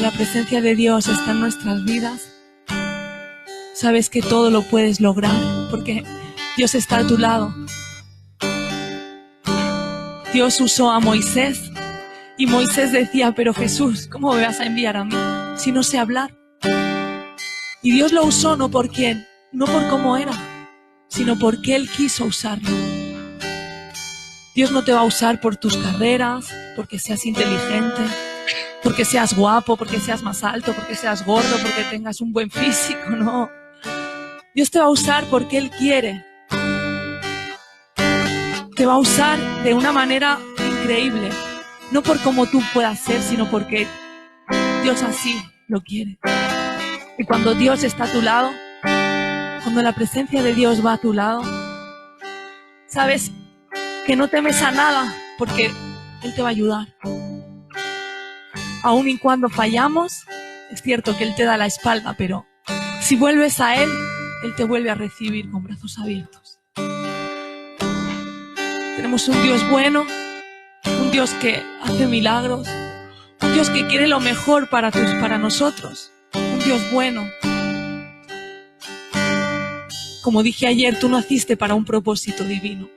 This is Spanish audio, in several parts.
la presencia de Dios está en nuestras vidas, sabes que todo lo puedes lograr, porque Dios está a tu lado. Dios usó a Moisés, y Moisés decía, pero Jesús, ¿cómo me vas a enviar a mí si no sé hablar? Y Dios lo usó no por quién, no por cómo era, sino porque Él quiso usarlo. Dios no te va a usar por tus carreras, porque seas inteligente, porque seas guapo, porque seas más alto, porque seas gordo, porque tengas un buen físico, no. Dios te va a usar porque Él quiere. Te va a usar de una manera increíble, no por cómo tú puedas ser, sino porque Dios así lo quiere. Y cuando Dios está a tu lado, cuando la presencia de Dios va a tu lado, sabes que no temes a nada, porque Él te va a ayudar. Aun y cuando fallamos, es cierto que Él te da la espalda, pero si vuelves a Él, Él te vuelve a recibir con brazos abiertos. Tenemos un Dios bueno, un Dios que hace milagros, un Dios que quiere lo mejor para nosotros, un Dios bueno. Como dije ayer, tú naciste para un propósito divino.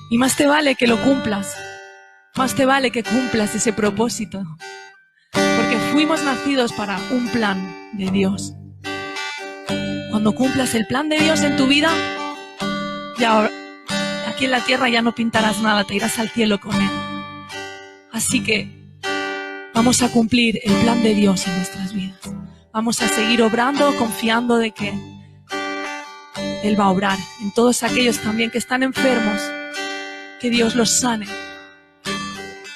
Y más te vale que lo cumplas, más te vale que cumplas ese propósito, porque fuimos nacidos para un plan de Dios. Cuando cumplas el plan de Dios en tu vida, ya aquí en la tierra ya no pintarás nada, te irás al cielo con Él. Así que vamos a cumplir el plan de Dios en nuestras vidas. Vamos a seguir obrando, confiando de que Él va a obrar en todos aquellos también que están enfermos, que Dios los sane,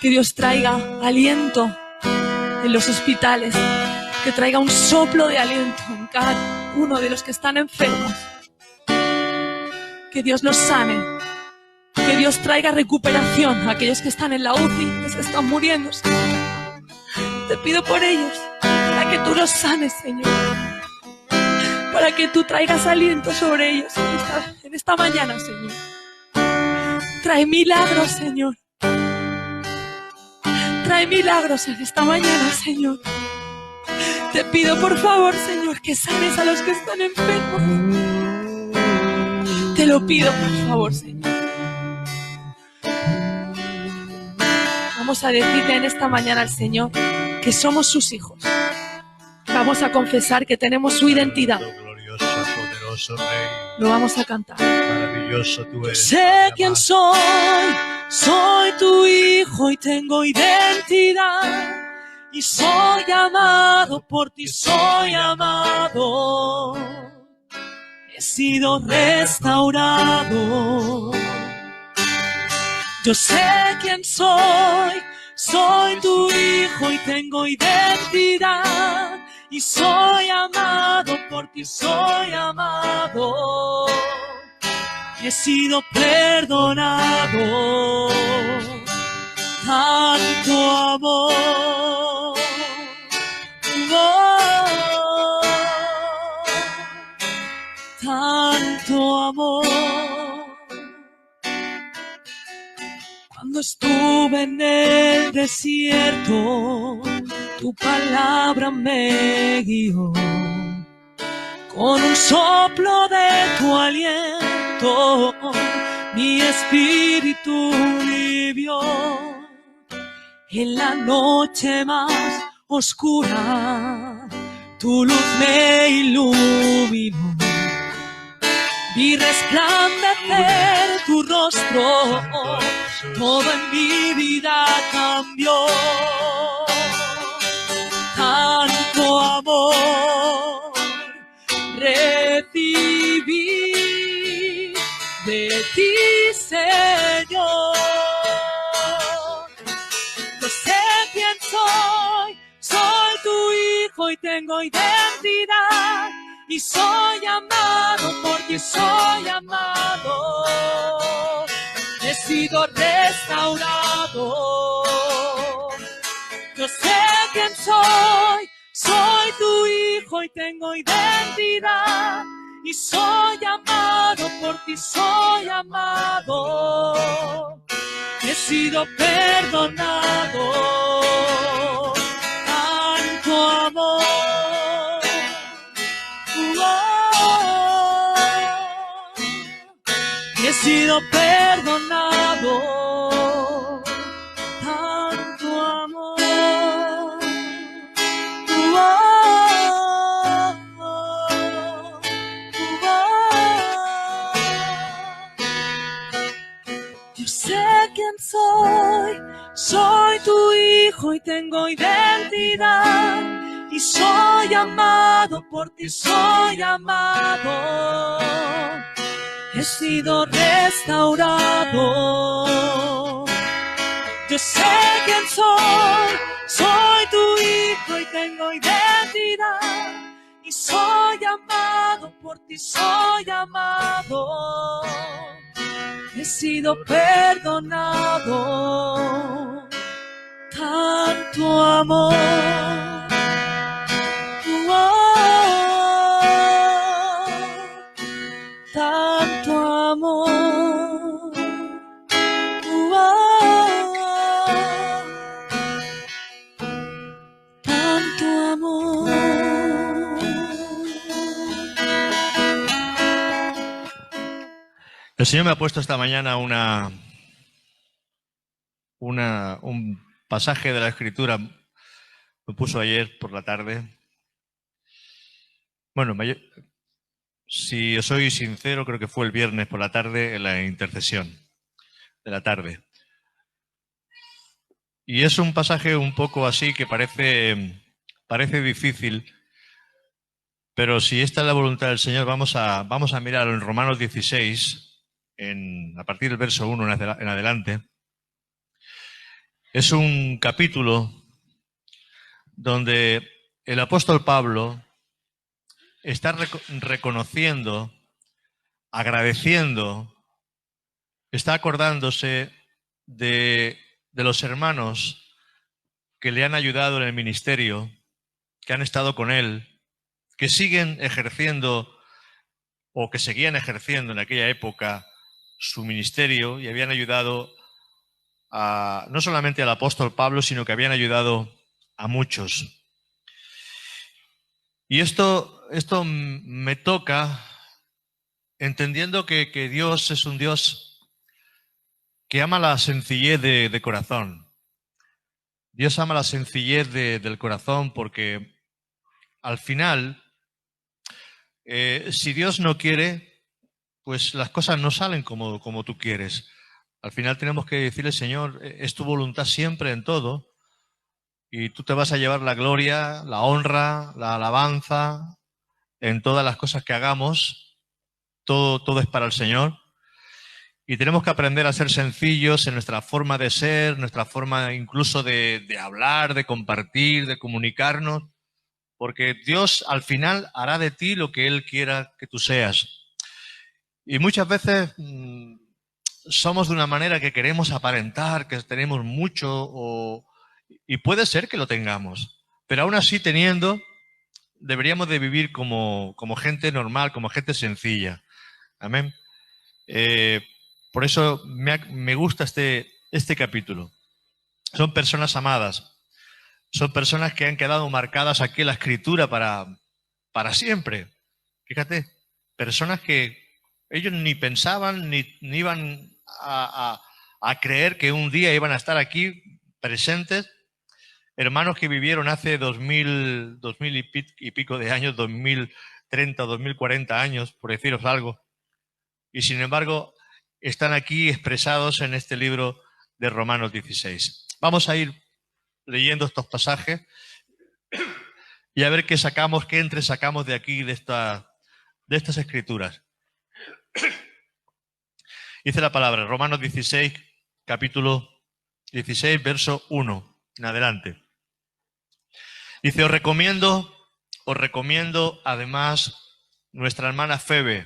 que Dios traiga aliento en los hospitales, que traiga un soplo de aliento en cada uno de los que están enfermos, que Dios los sane, que Dios traiga recuperación a aquellos que están en la UCI, que se están muriendo, Señor. Te pido por ellos, para que tú los sanes, Señor, para que tú traigas aliento sobre ellos en esta mañana, Señor. Trae milagros, Señor. Trae milagros en esta mañana, Señor. Te pido, por favor, Señor, que sanes a los que están enfermos. Te lo pido, por favor, Señor. Vamos a decirle en esta mañana al Señor que somos sus hijos. Vamos a confesar que tenemos su identidad. Lo vamos a cantar. Maravilloso tú eres. Sé quién soy tu hijo y tengo identidad. Y soy amado por ti, soy amado. He sido restaurado. Yo sé quién soy tu hijo y tengo identidad. Y soy amado por ti, soy amado. He sido perdonado. Tanto amor. Tanto amor. Cuando estuve en el desierto, tu palabra me guió. Con un soplo de tu aliento, mi espíritu vivió. En la noche más oscura, tu luz me iluminó. Vi resplandecer tu rostro, todo en mi vida cambió. Tanto amor recibí de ti, Señor. Yo sé quién soy tu hijo y tengo identidad. Y soy amado por ti, soy amado. He sido restaurado. Yo sé quién soy tu hijo y tengo identidad. Y soy amado por ti, soy amado. He sido perdonado. sido perdonado. Tanto amor. Yo sé quién soy tu hijo y tengo identidad, y soy amado por ti, soy amado, he sido restaurado. Yo sé quién soy tu hijo y tengo identidad, y soy amado por ti, soy amado, he sido perdonado. Tanto amor, tanto amor, tanto amor. El Señor me ha puesto esta mañana un pasaje de la Escritura, me puso ayer por la tarde. Bueno, si os soy sincero, creo que fue el viernes por la tarde en la intercesión de la tarde. Y es un pasaje un poco así que parece difícil, pero si esta es la voluntad del Señor, vamos a mirarlo en Romanos 16, a partir del verso 1 en adelante. Es un capítulo donde el apóstol Pablo está reconociendo, agradeciendo, está acordándose de los hermanos que le han ayudado en el ministerio, que han estado con él, que siguen ejerciendo o que seguían ejerciendo en aquella época su ministerio y habían ayudado no solamente al apóstol Pablo, sino que habían ayudado a muchos. Y esto me toca entendiendo que Dios es un Dios que ama la sencillez de corazón. Dios ama la sencillez del corazón porque al final, si Dios no quiere, pues las cosas no salen como tú quieres. Al final tenemos que decirle, Señor, es tu voluntad siempre en todo y tú te vas a llevar la gloria, la honra, la alabanza en todas las cosas que hagamos. Todo es para el Señor. Y tenemos que aprender a ser sencillos en nuestra forma de ser, nuestra forma incluso de hablar, de compartir, de comunicarnos, porque Dios al final hará de ti lo que Él quiera que tú seas. Y muchas veces somos de una manera que queremos aparentar, que tenemos mucho, y puede ser que lo tengamos, pero aún así teniendo, deberíamos de vivir como gente normal, como gente sencilla. Amén. Por eso me gusta este capítulo. Son personas amadas, son personas que han quedado marcadas aquí en la Escritura para siempre. Fíjate, personas que ellos ni pensaban ni iban a creer que un día iban a estar aquí presentes. Hermanos que vivieron hace 2000 y pico de años, 2030, 2040 años, por deciros algo. Y sin embargo, están aquí expresados en este libro de Romanos 16. Vamos a ir leyendo estos pasajes y a ver qué entresacamos de aquí, de estas escrituras. Dice la palabra, Romanos 16, capítulo 16, verso 1, en adelante. Dice, os recomiendo además nuestra hermana Febe,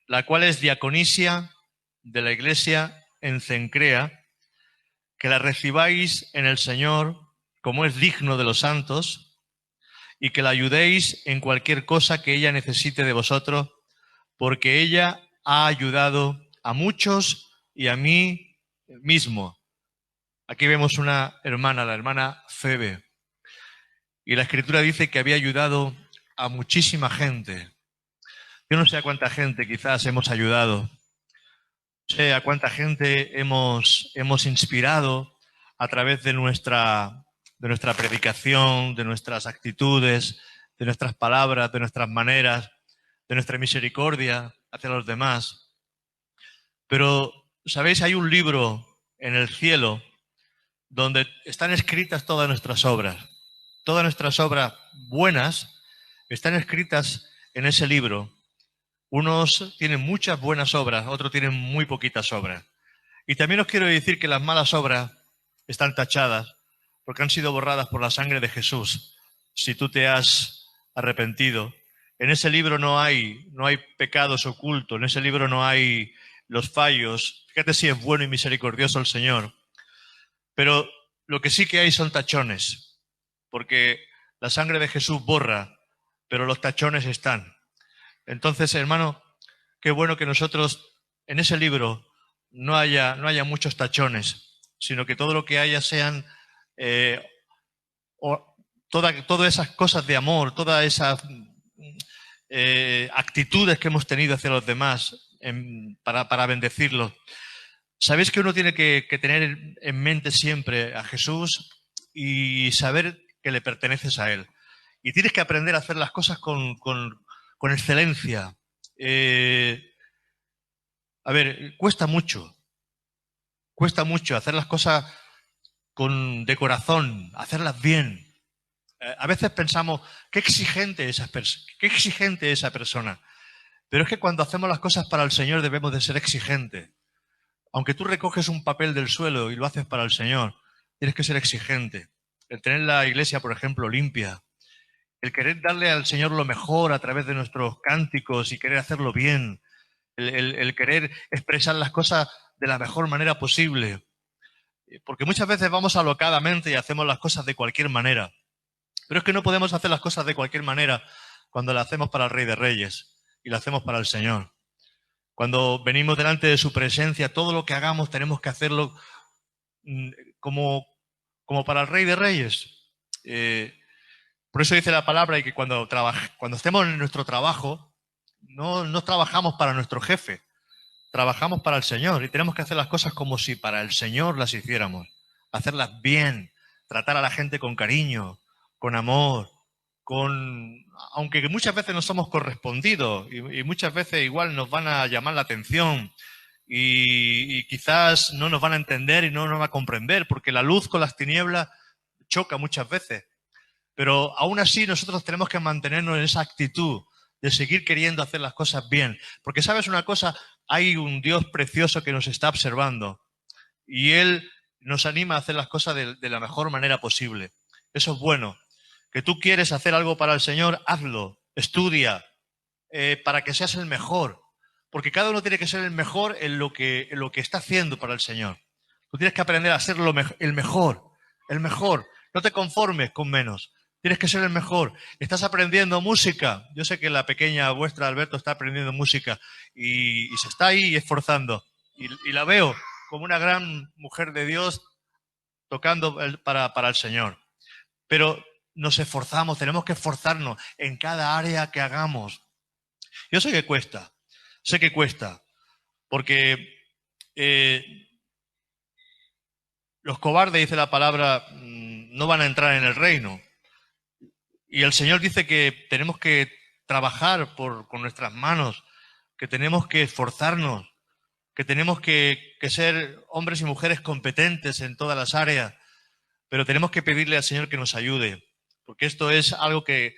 la cual es diaconisa de la iglesia en Cencrea, que la recibáis en el Señor como es digno de los santos, y que la ayudéis en cualquier cosa que ella necesite de vosotros, porque ella ha ayudado a muchos y a mí mismo. Aquí vemos una hermana, la hermana Febe, y la Escritura dice que había ayudado a muchísima gente. Yo no sé a cuánta gente quizás hemos ayudado, no sé a cuánta gente hemos inspirado a través de nuestra predicación, de nuestras actitudes, de nuestras palabras, de nuestras maneras, de nuestra misericordia hacia los demás. Pero, ¿sabéis? Hay un libro en el cielo donde están escritas todas nuestras obras. Todas nuestras obras buenas están escritas en ese libro. Unos tienen muchas buenas obras, otros tienen muy poquitas obras. Y también os quiero decir que las malas obras están tachadas porque han sido borradas por la sangre de Jesús. Si tú te has arrepentido, en ese libro no hay pecados ocultos, en ese libro no hay los fallos. Fíjate si es bueno y misericordioso el Señor. Pero lo que sí que hay son tachones, porque la sangre de Jesús borra, pero los tachones están. Entonces, hermano, qué bueno que nosotros en ese libro no haya muchos tachones, sino que todo lo que haya sean todas esas cosas de amor, todas esas actitudes que hemos tenido hacia los demás para bendecirlos. Sabéis que uno tiene que tener en mente siempre a Jesús y saber que le perteneces a Él. Y tienes que aprender a hacer las cosas con excelencia. A ver, cuesta mucho hacer las cosas de corazón, hacerlas bien. A veces pensamos, qué exigente es esa persona. Pero es que cuando hacemos las cosas para el Señor debemos de ser exigentes. Aunque tú recoges un papel del suelo y lo haces para el Señor, tienes que ser exigente. El tener la iglesia, por ejemplo, limpia. El querer darle al Señor lo mejor a través de nuestros cánticos y querer hacerlo bien. El querer expresar las cosas de la mejor manera posible. Porque muchas veces vamos alocadamente y hacemos las cosas de cualquier manera. Pero es que no podemos hacer las cosas de cualquier manera cuando las hacemos para el Rey de Reyes y las hacemos para el Señor. Cuando venimos delante de su presencia, todo lo que hagamos tenemos que hacerlo como para el Rey de Reyes. Por eso dice la palabra y que cuando estemos en nuestro trabajo, no trabajamos para nuestro jefe, trabajamos para el Señor y tenemos que hacer las cosas como si para el Señor las hiciéramos. Hacerlas bien, tratar a la gente con cariño, con amor, aunque muchas veces no somos correspondidos y muchas veces igual nos van a llamar la atención y quizás no nos van a entender y no nos van a comprender, porque la luz con las tinieblas choca muchas veces. Pero aún así nosotros tenemos que mantenernos en esa actitud de seguir queriendo hacer las cosas bien. Porque sabes una cosa, hay un Dios precioso que nos está observando y Él nos anima a hacer las cosas de la mejor manera posible. Eso es bueno. Que tú quieres hacer algo para el Señor, hazlo, estudia, para que seas el mejor. Porque cada uno tiene que ser el mejor en lo que está haciendo para el Señor. Tú tienes que aprender a ser el mejor. No te conformes con menos. Tienes que ser el mejor. Estás aprendiendo música. Yo sé que la pequeña vuestra, Alberto, está aprendiendo música y se está ahí esforzando. Y la veo como una gran mujer de Dios tocando para el Señor. Pero nos esforzamos, tenemos que esforzarnos en cada área que hagamos. Yo sé que cuesta, porque los cobardes, dice la palabra, no van a entrar en el reino. Y el Señor dice que tenemos que trabajar con nuestras manos, que tenemos que esforzarnos, que tenemos que ser hombres y mujeres competentes en todas las áreas, pero tenemos que pedirle al Señor que nos ayude, porque esto es algo que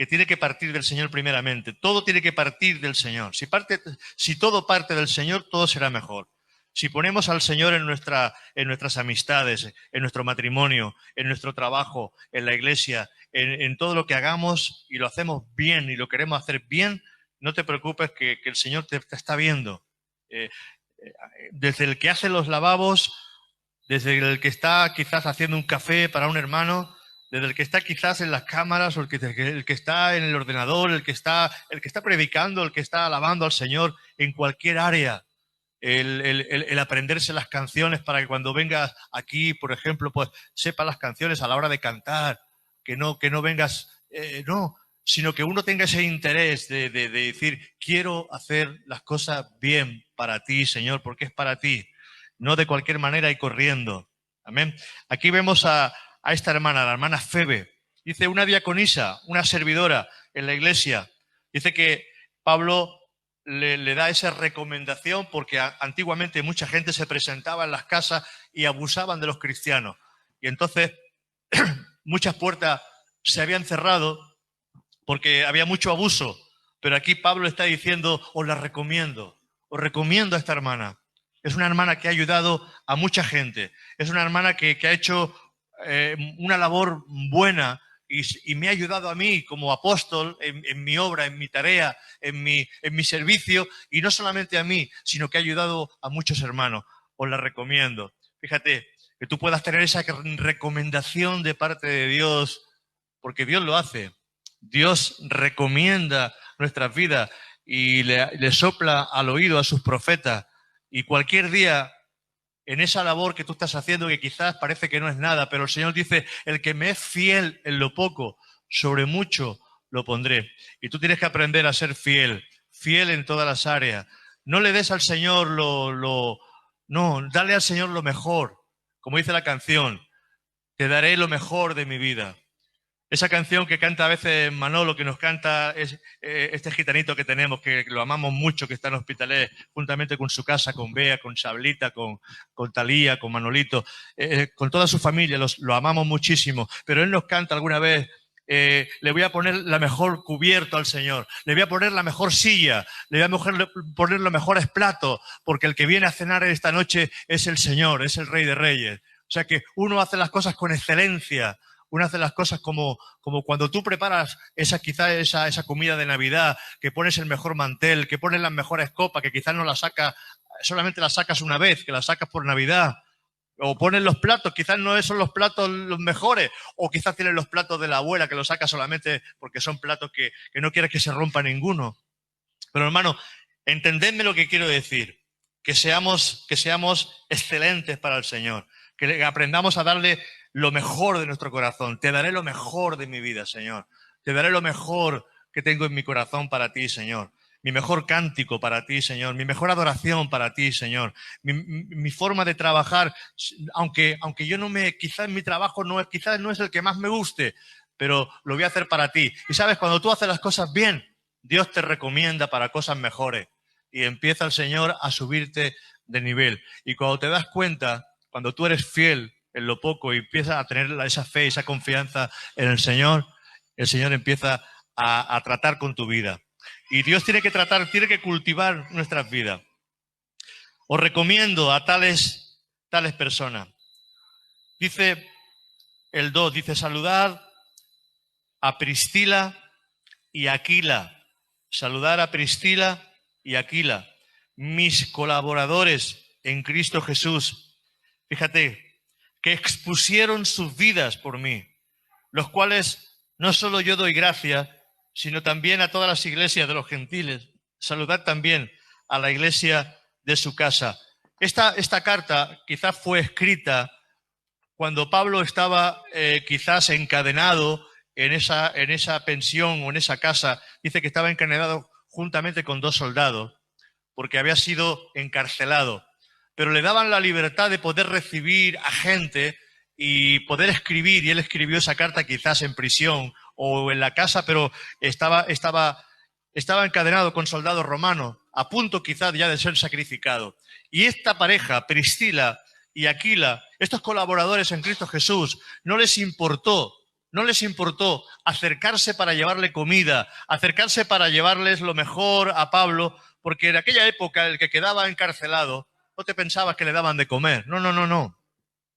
tiene que partir del Señor primeramente. Todo tiene que partir del Señor. Si todo parte del Señor, todo será mejor. Si ponemos al Señor en nuestras amistades, en nuestro matrimonio, en nuestro trabajo, en la iglesia, en todo lo que hagamos y lo hacemos bien y lo queremos hacer bien, no te preocupes que el Señor te está viendo. Desde el que hace los lavabos, desde el que está quizás haciendo un café para un hermano, desde el que está quizás en las cámaras, o el que está en el ordenador, el que está predicando, el que está alabando al Señor en cualquier área. El aprenderse las canciones para que cuando vengas aquí, por ejemplo, pues sepa las canciones a la hora de cantar, que no vengas, no, sino que uno tenga ese interés de decir, quiero hacer las cosas bien para ti, Señor, porque es para ti, no de cualquier manera y corriendo. Amén. Aquí vemos a esta hermana, la hermana Febe. Dice, una diaconisa, una servidora en la iglesia. Dice que Pablo le da esa recomendación porque antiguamente mucha gente se presentaba en las casas y abusaban de los cristianos. Y entonces muchas puertas se habían cerrado porque había mucho abuso. Pero aquí Pablo está diciendo, os recomiendo a esta hermana. Es una hermana que ha ayudado a mucha gente. Es una hermana que ha hecho una labor buena y me ha ayudado a mí como apóstol en mi obra, en mi tarea, en mi servicio. Y no solamente a mí, sino que ha ayudado a muchos hermanos. Os la recomiendo. Fíjate, que tú puedas tener esa recomendación de parte de Dios, porque Dios lo hace. Dios recomienda nuestras vidas y le sopla al oído a sus profetas. Y cualquier día, en esa labor que tú estás haciendo, que quizás parece que no es nada, pero el Señor dice, el que me es fiel en lo poco, sobre mucho lo pondré. Y tú tienes que aprender a ser fiel en todas las áreas. No le des al Señor no, dale al Señor lo mejor. Como dice la canción, te daré lo mejor de mi vida. Esa canción que canta a veces Manolo, que nos canta este gitanito que tenemos, que lo amamos mucho, que está en Hospitalet, juntamente con su casa, con Bea, con Sablita, con Talía, con Manolito, con toda su familia, lo amamos muchísimo. Pero él nos canta alguna vez, le voy a poner la mejor cubierta al Señor, le voy a poner la mejor silla, le voy a poner los mejores platos, porque el que viene a cenar esta noche es el Señor, es el Rey de Reyes. O sea que uno hace las cosas con excelencia. Uno hace las cosas como cuando tú preparas esa comida de Navidad, que pones el mejor mantel, que pones las mejores copas, que quizás no las sacas, solamente las sacas una vez, que las sacas por Navidad. O pones los platos, quizás no son los platos los mejores, o quizás tienes los platos de la abuela, que los sacas solamente porque son platos que no quieres que se rompa ninguno. Pero hermano, entendedme lo que quiero decir, que seamos excelentes para el Señor, que aprendamos a darle lo mejor de nuestro corazón. Te daré lo mejor de mi vida, Señor. Te daré lo mejor que tengo en mi corazón para ti, Señor. Mi mejor cántico para ti, Señor. Mi mejor adoración para ti, Señor. Mi forma de trabajar, aunque yo quizás mi trabajo quizás no es el que más me guste, pero lo voy a hacer para ti. Y sabes, cuando tú haces las cosas bien, Dios te recomienda para cosas mejores. Y empieza el Señor a subirte de nivel. Y cuando te das cuenta, cuando tú eres fiel en lo poco y empiezas a tener esa fe, esa confianza en el Señor empieza a tratar con tu vida. Y Dios tiene que cultivar nuestras vidas. Os recomiendo a tales personas. Dice el 2, dice, saludad a Priscila y Aquila. Saludar a Priscila y Aquila, mis colaboradores en Cristo Jesús. Fíjate, que expusieron sus vidas por mí, los cuales no solo yo doy gracias, sino también a todas las iglesias de los gentiles. Saludad también a la iglesia de su casa. Esta carta quizás fue escrita cuando Pablo estaba quizás encadenado en esa pensión o en esa casa. Dice que estaba encadenado juntamente con 2 soldados, porque había sido encarcelado. Pero le daban la libertad de poder recibir a gente y poder escribir, y él escribió esa carta quizás en prisión o en la casa, pero estaba encadenado con soldados romanos, a punto quizás ya de ser sacrificado. Y esta pareja, Priscila y Aquila, estos colaboradores en Cristo Jesús, no les importó acercarse para llevarle comida, acercarse para llevarles lo mejor a Pablo, porque en aquella época el que quedaba encarcelado, no te pensabas que le daban de comer. No.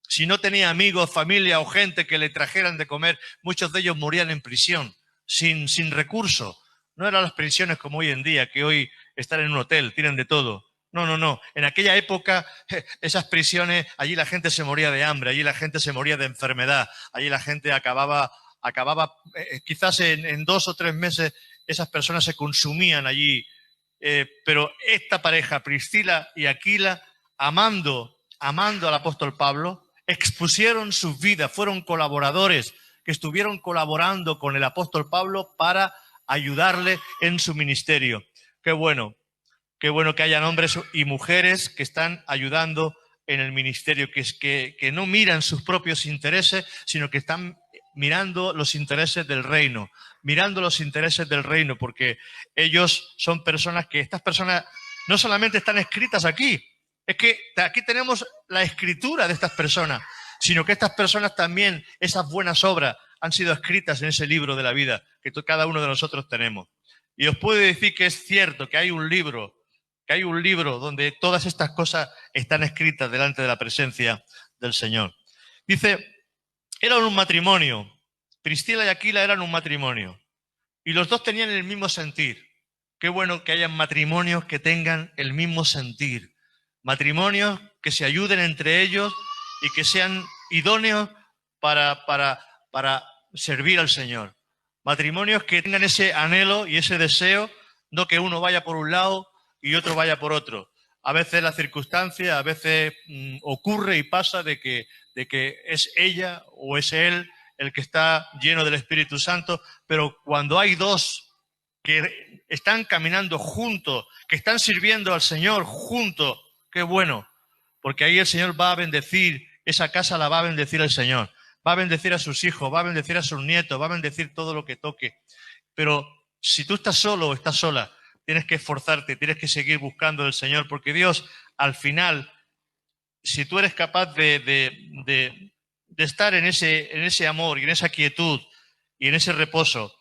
Si no tenía amigos, familia o gente que le trajeran de comer, muchos de ellos morían en prisión, sin recursos. No eran las prisiones como hoy en día, que hoy están en un hotel, tienen de todo. No. En aquella época, esas prisiones, allí la gente se moría de hambre, allí la gente se moría de enfermedad, allí la gente acababa quizás en 2 o 3 meses esas personas se consumían allí. Pero esta pareja, Priscila y Aquila, amando al apóstol Pablo, expusieron sus vidas, fueron colaboradores que estuvieron colaborando con el apóstol Pablo para ayudarle en su ministerio. Qué bueno que hayan hombres y mujeres que están ayudando en el ministerio, que no miran sus propios intereses, sino que están mirando los intereses del reino, porque ellos son personas que, estas personas no solamente están escritas aquí, es que aquí tenemos la escritura de estas personas, sino que estas personas también, esas buenas obras, han sido escritas en ese libro de la vida que cada uno de nosotros tenemos. Y os puedo decir que es cierto que hay un libro donde todas estas cosas están escritas delante de la presencia del Señor. Dice, eran un matrimonio. Priscila y Aquila eran un matrimonio. Y los dos tenían el mismo sentir. Qué bueno que hayan matrimonios que tengan el mismo sentir. Matrimonios que se ayuden entre ellos y que sean idóneos para servir al Señor. Matrimonios que tengan ese anhelo y ese deseo, no que uno vaya por un lado y otro vaya por otro. A veces la circunstancia, a veces ocurre y pasa de que es ella o es él el que está lleno del Espíritu Santo, pero cuando hay dos que están caminando juntos, que están sirviendo al Señor juntos, qué bueno, porque ahí el Señor va a bendecir, esa casa la va a bendecir el Señor, va a bendecir a sus hijos, va a bendecir a sus nietos, va a bendecir todo lo que toque. Pero si tú estás solo o estás sola, tienes que esforzarte, tienes que seguir buscando al Señor, porque Dios, al final, si tú eres capaz de estar en ese amor y en esa quietud y en ese reposo,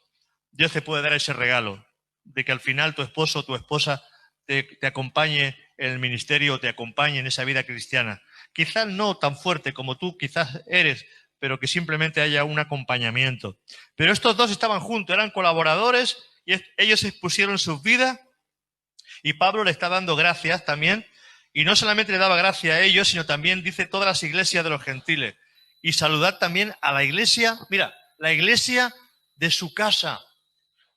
Dios te puede dar ese regalo de que al final tu esposo o tu esposa te acompañe en el ministerio o te acompañe en esa vida cristiana. Quizás no tan fuerte como tú quizás eres, pero que simplemente haya un acompañamiento. Pero estos dos estaban juntos, eran colaboradores y ellos expusieron sus vidas y Pablo le está dando gracias también. Y no solamente le daba gracias a ellos, sino también dice todas las iglesias de los gentiles. Y saludad también a la iglesia, mira, la iglesia de su casa.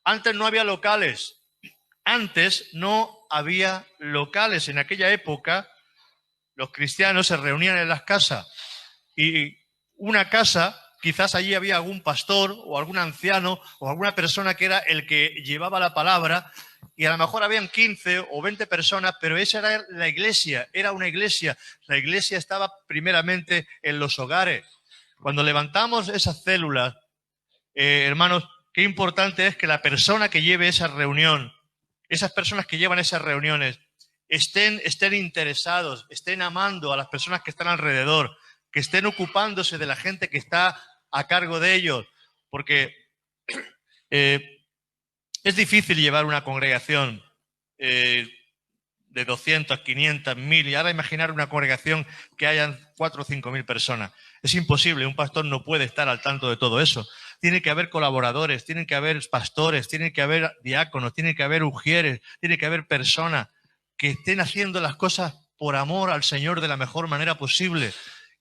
Antes no había locales. En aquella época los cristianos se reunían en las casas. Y una casa, quizás allí había algún pastor o algún anciano o alguna persona que era el que llevaba la palabra. Y a lo mejor habían 15 o 20 personas, pero esa era la iglesia, era una iglesia. La iglesia estaba primeramente en los hogares. Cuando levantamos esas células, hermanos, qué importante es que la persona que lleve esa reunión, esas personas que llevan esas reuniones, estén interesados, estén amando a las personas que están alrededor, que estén ocupándose de la gente que está a cargo de ellos, porque es difícil llevar una congregación de 200, 500, 1000 y ahora imaginar una congregación que hayan 4 o 5.000 personas. Es imposible, un pastor no puede estar al tanto de todo eso. Tiene que haber colaboradores, tienen que haber pastores, tiene que haber diáconos, tiene que haber ujieres, tiene que haber personas que estén haciendo las cosas por amor al Señor de la mejor manera posible.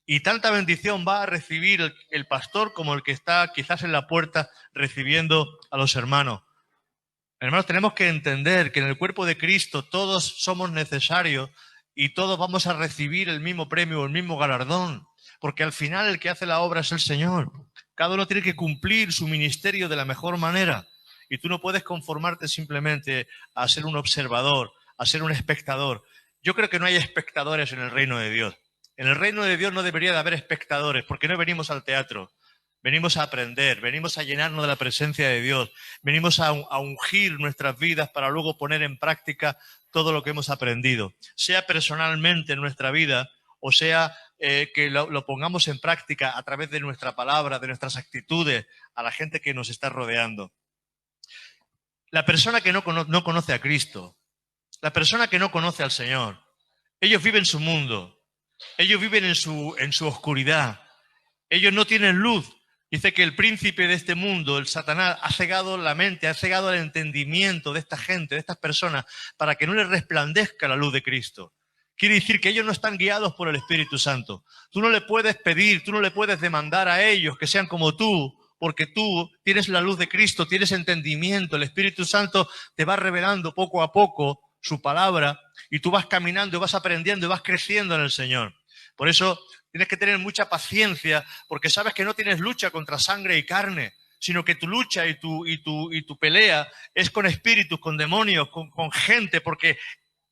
Y tanta bendición va a recibir el pastor como el que está quizás en la puerta recibiendo a los hermanos. Hermanos, tenemos que entender que en el cuerpo de Cristo todos somos necesarios y todos vamos a recibir el mismo premio, el mismo galardón, porque al final el que hace la obra es el Señor. Cada uno tiene que cumplir su ministerio de la mejor manera y tú no puedes conformarte simplemente a ser un observador, a ser un espectador. Yo creo que no hay espectadores en el reino de Dios. En el reino de Dios no debería de haber espectadores, porque no venimos al teatro. Venimos a aprender, venimos a llenarnos de la presencia de Dios, venimos a ungir nuestras vidas para luego poner en práctica todo lo que hemos aprendido, sea personalmente en nuestra vida o sea que lo pongamos en práctica a través de nuestra palabra, de nuestras actitudes, a la gente que nos está rodeando. La persona que no conoce a Cristo, la persona que no conoce al Señor, ellos viven su mundo, ellos viven en su oscuridad, ellos no tienen luz. Dice que el príncipe de este mundo, el Satanás, ha cegado la mente, ha cegado el entendimiento de esta gente, de estas personas, para que no les resplandezca la luz de Cristo. Quiere decir que ellos no están guiados por el Espíritu Santo. Tú no le puedes pedir, tú no le puedes demandar a ellos que sean como tú, porque tú tienes la luz de Cristo, tienes entendimiento. El Espíritu Santo te va revelando poco a poco su palabra y tú vas caminando y vas aprendiendo y vas creciendo en el Señor. Por eso tienes que tener mucha paciencia porque sabes que no tienes lucha contra sangre y carne, sino que tu lucha y tu pelea es con espíritus, con demonios, con gente, porque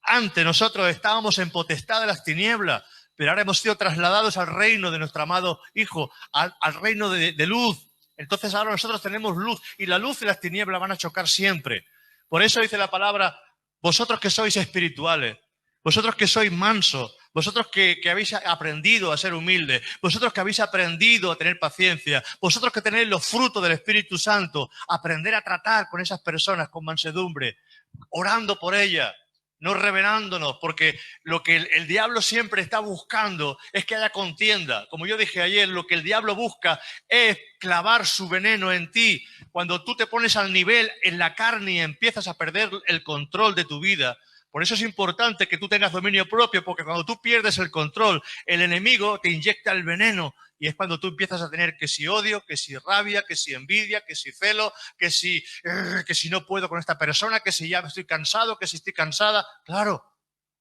antes nosotros estábamos en potestad de las tinieblas, pero ahora hemos sido trasladados al reino de nuestro amado Hijo, al reino de luz. Entonces ahora nosotros tenemos luz, y la luz y las tinieblas van a chocar siempre. Por eso dice la palabra, vosotros que sois espirituales, vosotros que sois mansos, vosotros que habéis aprendido a ser humildes, vosotros que habéis aprendido a tener paciencia, vosotros que tenéis los frutos del Espíritu Santo, aprender a tratar con esas personas con mansedumbre, orando por ellas, no rebelándonos, porque lo que el diablo siempre está buscando es que haya contienda. Como yo dije ayer, lo que el diablo busca es clavar su veneno en ti. Cuando tú te pones al nivel en la carne y empiezas a perder el control de tu vida. Por eso es importante que tú tengas dominio propio, porque cuando tú pierdes el control, el enemigo te inyecta el veneno, y es cuando tú empiezas a tener que si odio, que si rabia, que si envidia, que si celo, que si no puedo con esta persona, que si ya estoy cansado, que si estoy cansada. Claro,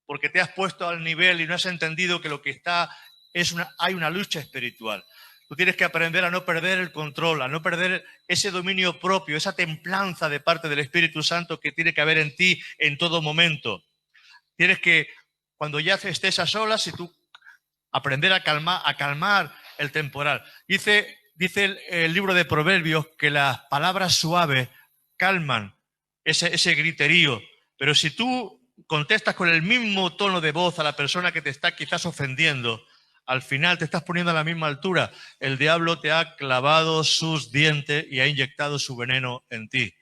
porque te has puesto al nivel y no has entendido que lo que está hay una lucha espiritual. Tú tienes que aprender a no perder el control, a no perder ese dominio propio, esa templanza de parte del Espíritu Santo que tiene que haber en ti en todo momento. Tienes que, cuando ya estés a solas, y tú aprender a calmar el temporal. Dice el libro de Proverbios que las palabras suaves calman ese griterío, pero si tú contestas con el mismo tono de voz a la persona que te está quizás ofendiendo, al final te estás poniendo a la misma altura. El diablo te ha clavado sus dientes y ha inyectado su veneno en ti.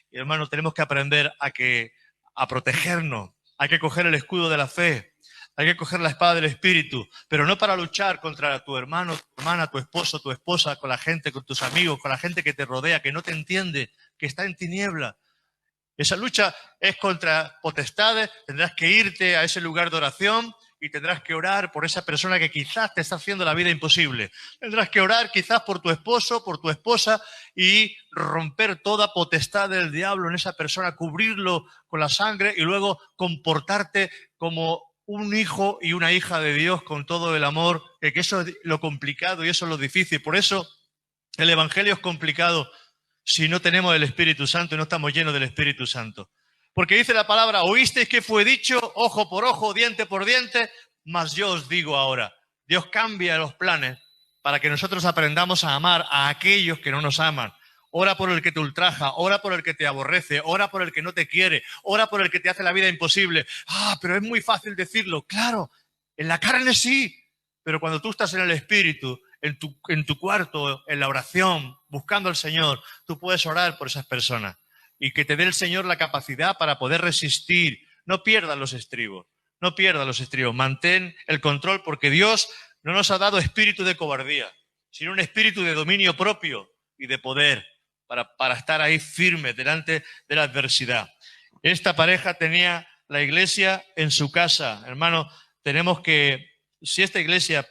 Y hermano, tenemos que aprender a protegernos. Hay que coger el escudo de la fe. Hay que coger la espada del Espíritu, pero no para luchar contra tu hermano, tu hermana, tu esposo, tu esposa, con la gente, con tus amigos, con la gente que te rodea, que no te entiende, que está en tiniebla. Esa lucha es contra potestades. Tendrás que irte a ese lugar de oración y tendrás que orar por esa persona que quizás te está haciendo la vida imposible. Tendrás que orar quizás por tu esposo, por tu esposa, y romper toda potestad del diablo en esa persona, cubrirlo con la sangre y luego comportarte como un hijo y una hija de Dios con todo el amor, que eso es lo complicado y eso es lo difícil. Por eso el Evangelio es complicado si no tenemos el Espíritu Santo y no estamos llenos del Espíritu Santo. Porque dice la palabra, oísteis que fue dicho, ojo por ojo, diente por diente, mas yo os digo ahora. Dios cambia los planes para que nosotros aprendamos a amar a aquellos que no nos aman. Ora por el que te ultraja, ora por el que te aborrece, ora por el que no te quiere, ora por el que te hace la vida imposible. Pero es muy fácil decirlo. Claro, en la carne sí, pero cuando tú estás en el Espíritu, en tu cuarto, en la oración, buscando al Señor, tú puedes orar por esas personas y que te dé el Señor la capacidad para poder resistir. No pierdas los estribos, no pierdas los estribos. Mantén el control, porque Dios no nos ha dado espíritu de cobardía, sino un espíritu de dominio propio y de poder, para estar ahí firme delante de la adversidad. Esta pareja tenía la iglesia en su casa. Hermano, tenemos que, si esta iglesia,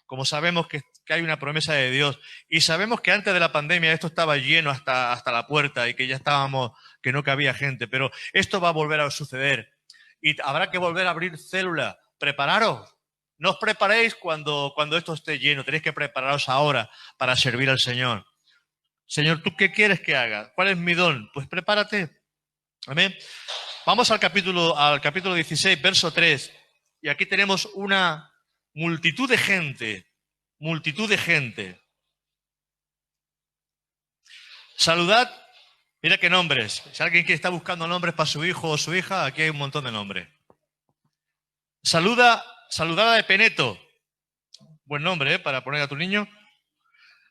como sabemos que hay una promesa de Dios, y sabemos que antes de la pandemia esto estaba lleno hasta la puerta y que ya estábamos, que no cabía gente, pero esto va a volver a suceder y habrá que volver a abrir células. Prepararos. No os preparéis cuando esto esté lleno, tenéis que prepararos ahora para servir al Señor. Señor, ¿tú qué quieres que haga? ¿Cuál es mi don? Pues prepárate. Amén. Vamos al capítulo 16, verso 3. Y aquí tenemos una multitud de gente. Multitud de gente. Saludad. Mira qué nombres. Si alguien que está buscando nombres para su hijo o su hija, aquí hay un montón de nombres. Saludad a Epeneto. Buen nombre, para poner a tu niño.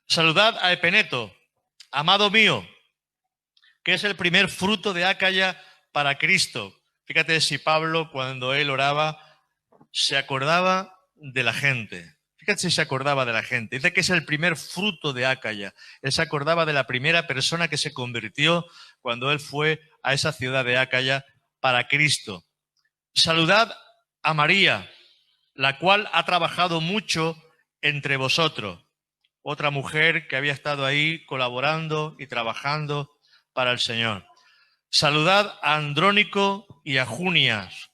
Saludad a Epeneto, amado mío, que es el primer fruto de Acaya para Cristo. Fíjate si Pablo, cuando él oraba, se acordaba de la gente. Fíjate si se acordaba de la gente. Dice que es el primer fruto de Acaya. Él se acordaba de la primera persona que se convirtió cuando él fue a esa ciudad de Acaya para Cristo. Saludad a María, la cual ha trabajado mucho entre vosotros. Otra mujer que había estado ahí colaborando y trabajando para el Señor. Saludad a Andrónico y a Junias,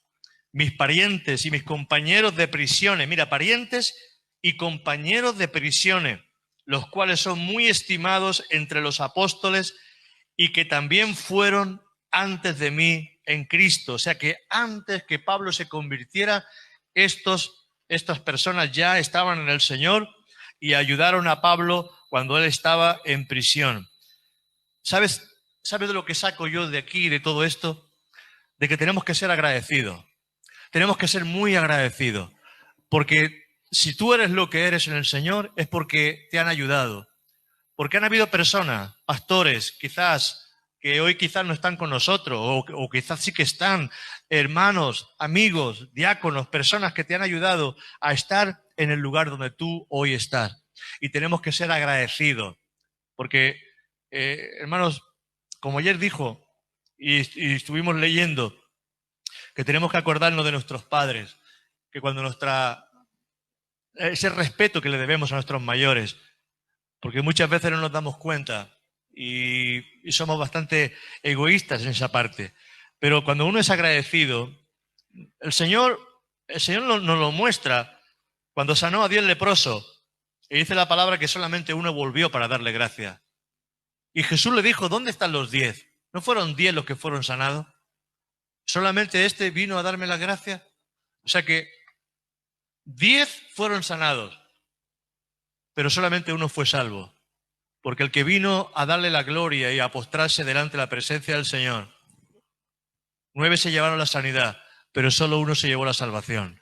mis parientes y mis compañeros de prisiones. Mira, parientes y compañeros de prisiones, los cuales son muy estimados entre los apóstoles y que también fueron antes de mí en Cristo. O sea que antes que Pablo se convirtiera, estas personas ya estaban en el Señor y ayudaron a Pablo cuando él estaba en prisión. ¿Sabes de lo que saco yo de aquí, de todo esto? De que tenemos que ser agradecidos. Tenemos que ser muy agradecidos. Porque si tú eres lo que eres en el Señor, es porque te han ayudado. Porque han habido personas, pastores, quizás, que hoy quizás no están con nosotros, o quizás sí que están, hermanos, amigos, diáconos, personas que te han ayudado a estar en el lugar donde tú hoy estás. Y tenemos que ser agradecidos. Porque, hermanos, como ayer dijo, y estuvimos leyendo, que tenemos que acordarnos de nuestros padres, que cuando ese respeto que le debemos a nuestros mayores, porque muchas veces no nos damos cuenta y somos bastante egoístas en esa parte. Pero cuando uno es agradecido, el Señor nos lo muestra cuando sanó a 10 leprosos. Y dice la palabra que solamente uno volvió para darle gracias. Y Jesús le dijo, ¿dónde están los 10? ¿No fueron 10 los que fueron sanados? ¿Solamente este vino a darme las gracias? O sea que 10 fueron sanados, pero solamente uno fue salvo. Porque el que vino a darle la gloria y a postrarse delante de la presencia del Señor, 9 se llevaron la sanidad, pero solo uno se llevó la salvación.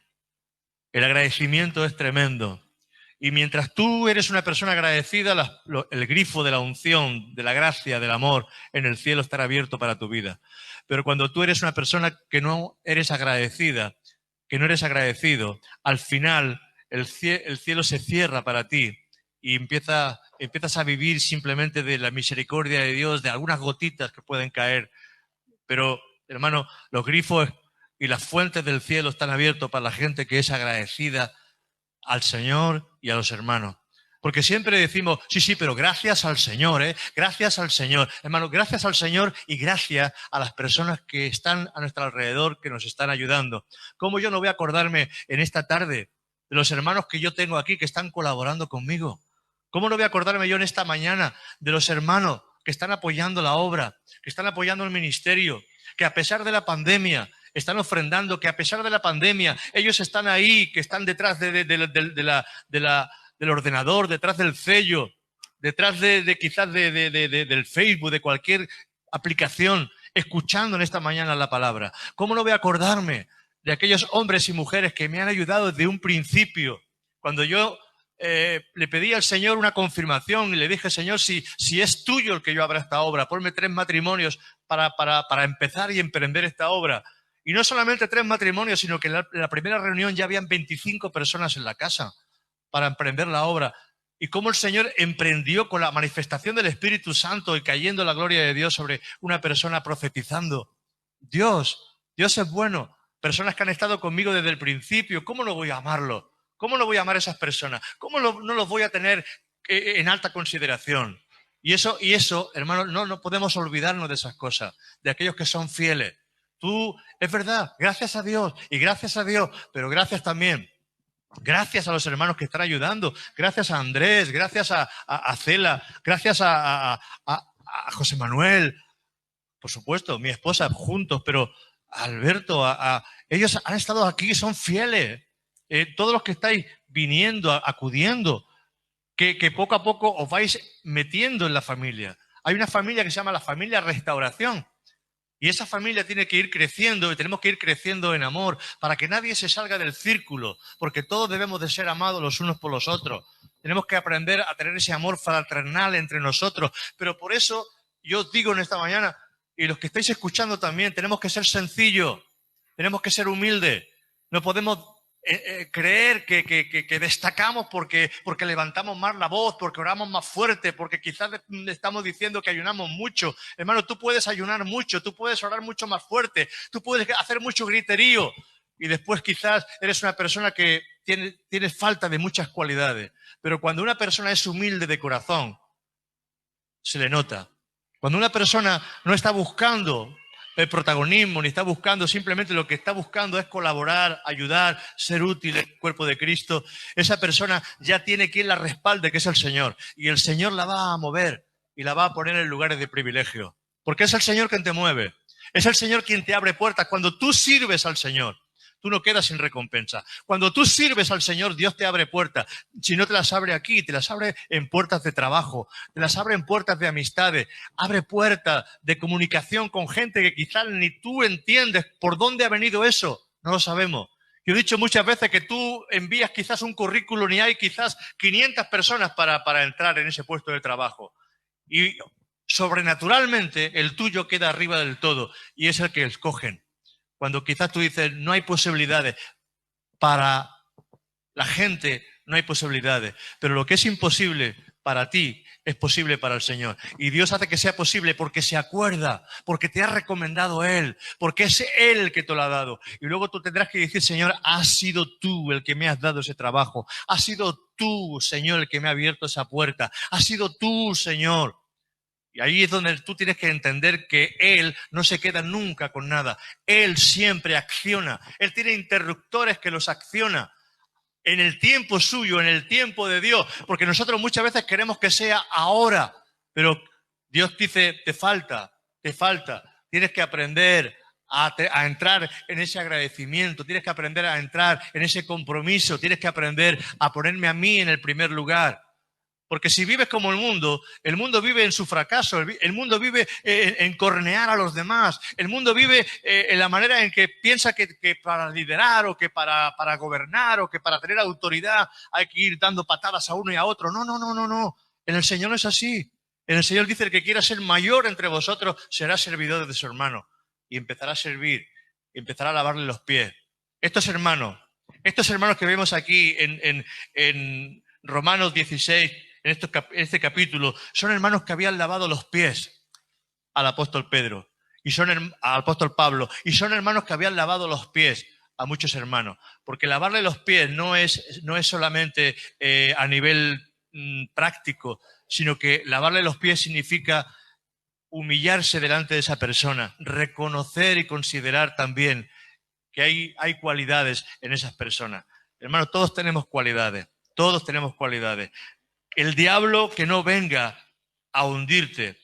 El agradecimiento es tremendo. Y mientras tú eres una persona agradecida, el grifo de la unción, de la gracia, del amor, en el cielo estará abierto para tu vida. Pero cuando tú eres una persona que no eres agradecida, que no eres agradecido, al final el cielo se cierra para ti y empiezas a vivir simplemente de la misericordia de Dios, de algunas gotitas que pueden caer. Pero, hermano, los grifos y las fuentes del cielo están abiertos para la gente que es agradecida al Señor y a los hermanos. Porque siempre decimos, sí, pero gracias al Señor, gracias al Señor. Hermano, gracias al Señor y gracias a las personas que están a nuestro alrededor, que nos están ayudando. ¿Cómo yo no voy a acordarme en esta tarde de los hermanos que yo tengo aquí que están colaborando conmigo? ¿Cómo no voy a acordarme yo en esta mañana de los hermanos que están apoyando la obra, que están apoyando el ministerio, que a pesar de la pandemia están ofrendando, que a pesar de la pandemia ellos están ahí, que están detrás del ordenador, detrás del sello, detrás quizás del Facebook, de cualquier aplicación, escuchando en esta mañana la palabra? ¿Cómo no voy a acordarme de aquellos hombres y mujeres que me han ayudado desde un principio? Cuando yo le pedí al Señor una confirmación y le dije, Señor, si es tuyo el que yo abra esta obra, ponme 3 matrimonios para empezar y emprender esta obra. Y no solamente 3 matrimonios, sino que en la primera reunión ya habían 25 personas en la casa para emprender la obra. Y cómo el Señor emprendió con la manifestación del Espíritu Santo y cayendo la gloria de Dios sobre una persona profetizando. Dios es bueno. Personas que han estado conmigo desde el principio. ¿Cómo no voy a amarlo? ¿Cómo no voy a amar a esas personas? ¿Cómo no los voy a tener en alta consideración? Y eso, hermano, no podemos olvidarnos de esas cosas, de aquellos que son fieles. Es verdad, gracias a Dios, pero gracias también. Gracias a los hermanos que están ayudando, gracias a Andrés, gracias a Cela, gracias a José Manuel, por supuesto, mi esposa, juntos, pero a Alberto, ellos han estado aquí, son fieles. Todos los que estáis viniendo, acudiendo, que poco a poco os vais metiendo en la familia. Hay una familia que se llama la familia Restauración. Y esa familia tiene que ir creciendo y tenemos que ir creciendo en amor para que nadie se salga del círculo, porque todos debemos de ser amados los unos por los otros. Tenemos que aprender a tener ese amor fraternal entre nosotros. Pero por eso yo os digo en esta mañana, y los que estáis escuchando también, tenemos que ser sencillos, tenemos que ser humildes. No podemos creer que destacamos porque levantamos más la voz, porque oramos más fuerte, porque quizás estamos diciendo que ayunamos mucho. Hermano, tú puedes ayunar mucho, tú puedes orar mucho más fuerte, tú puedes hacer mucho griterío y después quizás eres una persona que tiene falta de muchas cualidades. Pero cuando una persona es humilde de corazón, se le nota. Cuando una persona no está buscando el protagonismo, ni está buscando, simplemente lo que está buscando es colaborar, ayudar, ser útil en el cuerpo de Cristo, esa persona ya tiene quien la respalde, que es el Señor. Y el Señor la va a mover y la va a poner en lugares de privilegio. Porque es el Señor quien te mueve. Es el Señor quien te abre puertas. Cuando tú sirves al Señor, tú no quedas sin recompensa. Cuando tú sirves al Señor, Dios te abre puertas. Si no te las abre aquí, te las abre en puertas de trabajo, te las abre en puertas de amistades, abre puertas de comunicación con gente que quizás ni tú entiendes por dónde ha venido eso. No lo sabemos. Yo he dicho muchas veces que tú envías quizás un currículum y hay quizás 500 personas para entrar en ese puesto de trabajo. Y sobrenaturalmente el tuyo queda arriba del todo y es el que escogen. Cuando quizás tú dices, no hay posibilidades, para la gente no hay posibilidades, pero lo que es imposible para ti es posible para el Señor. Y Dios hace que sea posible porque se acuerda, porque te ha recomendado Él, porque es Él el que te lo ha dado. Y luego tú tendrás que decir, Señor, has sido tú el que me has dado ese trabajo, has sido tú, Señor, el que me ha abierto esa puerta, has sido tú, Señor. Y ahí es donde tú tienes que entender que Él no se queda nunca con nada. Él siempre acciona. Él tiene interruptores que los acciona en el tiempo suyo, en el tiempo de Dios. Porque nosotros muchas veces queremos que sea ahora. Pero Dios dice, te falta. Tienes que aprender a entrar en ese agradecimiento. Tienes que aprender a entrar en ese compromiso. Tienes que aprender a ponerme a mí en el primer lugar. Porque si vives como el mundo vive en su fracaso, el mundo vive en cornear a los demás, el mundo vive en la manera en que piensa que para liderar o que para gobernar o que para tener autoridad hay que ir dando patadas a uno y a otro. No. En el Señor no es así. En el Señor dice, el que quiera ser mayor entre vosotros será servidor de su hermano. Y empezará a servir, y empezará a lavarle los pies. Estos hermanos que vemos aquí en Romanos 16, en este capítulo, son hermanos que habían lavado los pies al apóstol Pedro, al apóstol Pablo, y son hermanos que habían lavado los pies a muchos hermanos, porque lavarle los pies no es solamente a nivel práctico, sino que lavarle los pies significa humillarse delante de esa persona, reconocer y considerar también que hay cualidades en esas personas. Hermanos, todos tenemos cualidades. El diablo que no venga a hundirte,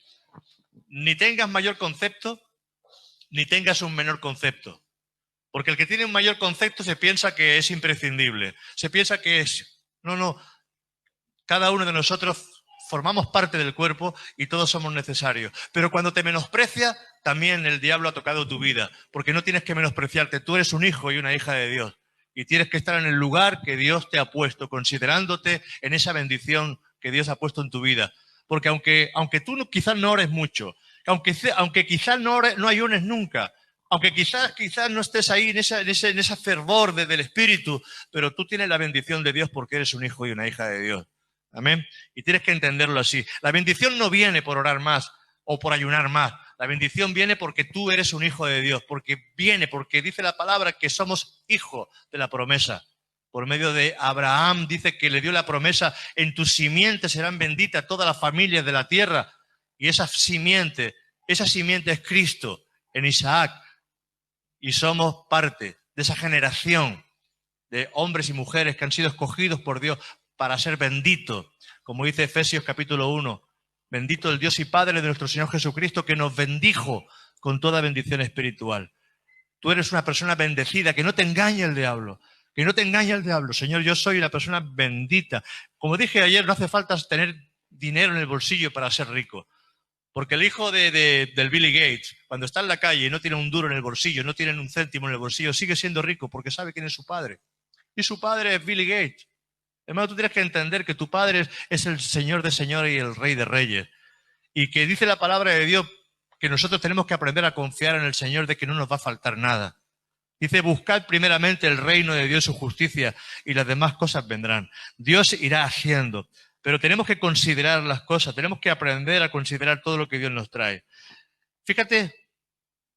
ni tengas mayor concepto, ni tengas un menor concepto. Porque el que tiene un mayor concepto se piensa que es imprescindible, se piensa que es... No, cada uno de nosotros formamos parte del cuerpo y todos somos necesarios. Pero cuando te menosprecia, también el diablo ha tocado tu vida, porque no tienes que menospreciarte, tú eres un hijo y una hija de Dios. Y tienes que estar en el lugar que Dios te ha puesto, considerándote en esa bendición que Dios ha puesto en tu vida. Porque aunque tú quizás no ores mucho, aunque quizás no ayunes nunca, aunque quizás no estés ahí en ese fervor del Espíritu, pero tú tienes la bendición de Dios porque eres un hijo y una hija de Dios. Amén. Y tienes que entenderlo así. La bendición no viene por orar más o por ayunar más. La bendición viene porque tú eres un hijo de Dios, porque dice la palabra que somos hijos de la promesa. Por medio de Abraham dice que le dio la promesa, en tus simientes serán benditas todas las familias de la tierra. Y esa simiente es Cristo en Isaac. Y somos parte de esa generación de hombres y mujeres que han sido escogidos por Dios para ser benditos. Como dice Efesios capítulo 1. Bendito el Dios y Padre de nuestro Señor Jesucristo, que nos bendijo con toda bendición espiritual. Tú eres una persona bendecida, que no te engañe el diablo. Que no te engañe el diablo. Señor, yo soy una persona bendita. Como dije ayer, no hace falta tener dinero en el bolsillo para ser rico. Porque el hijo del Billy Gates, cuando está en la calle y no tiene un duro en el bolsillo, no tiene un céntimo en el bolsillo, sigue siendo rico porque sabe quién es su padre. Y su padre es Billy Gates. Hermano, tú tienes que entender que tu Padre es el Señor de señores y el Rey de reyes. Y que dice la palabra de Dios que nosotros tenemos que aprender a confiar en el Señor de que no nos va a faltar nada. Dice, buscad primeramente el reino de Dios, su justicia, y las demás cosas vendrán. Dios irá haciendo, pero tenemos que considerar las cosas, tenemos que aprender a considerar todo lo que Dios nos trae. Fíjate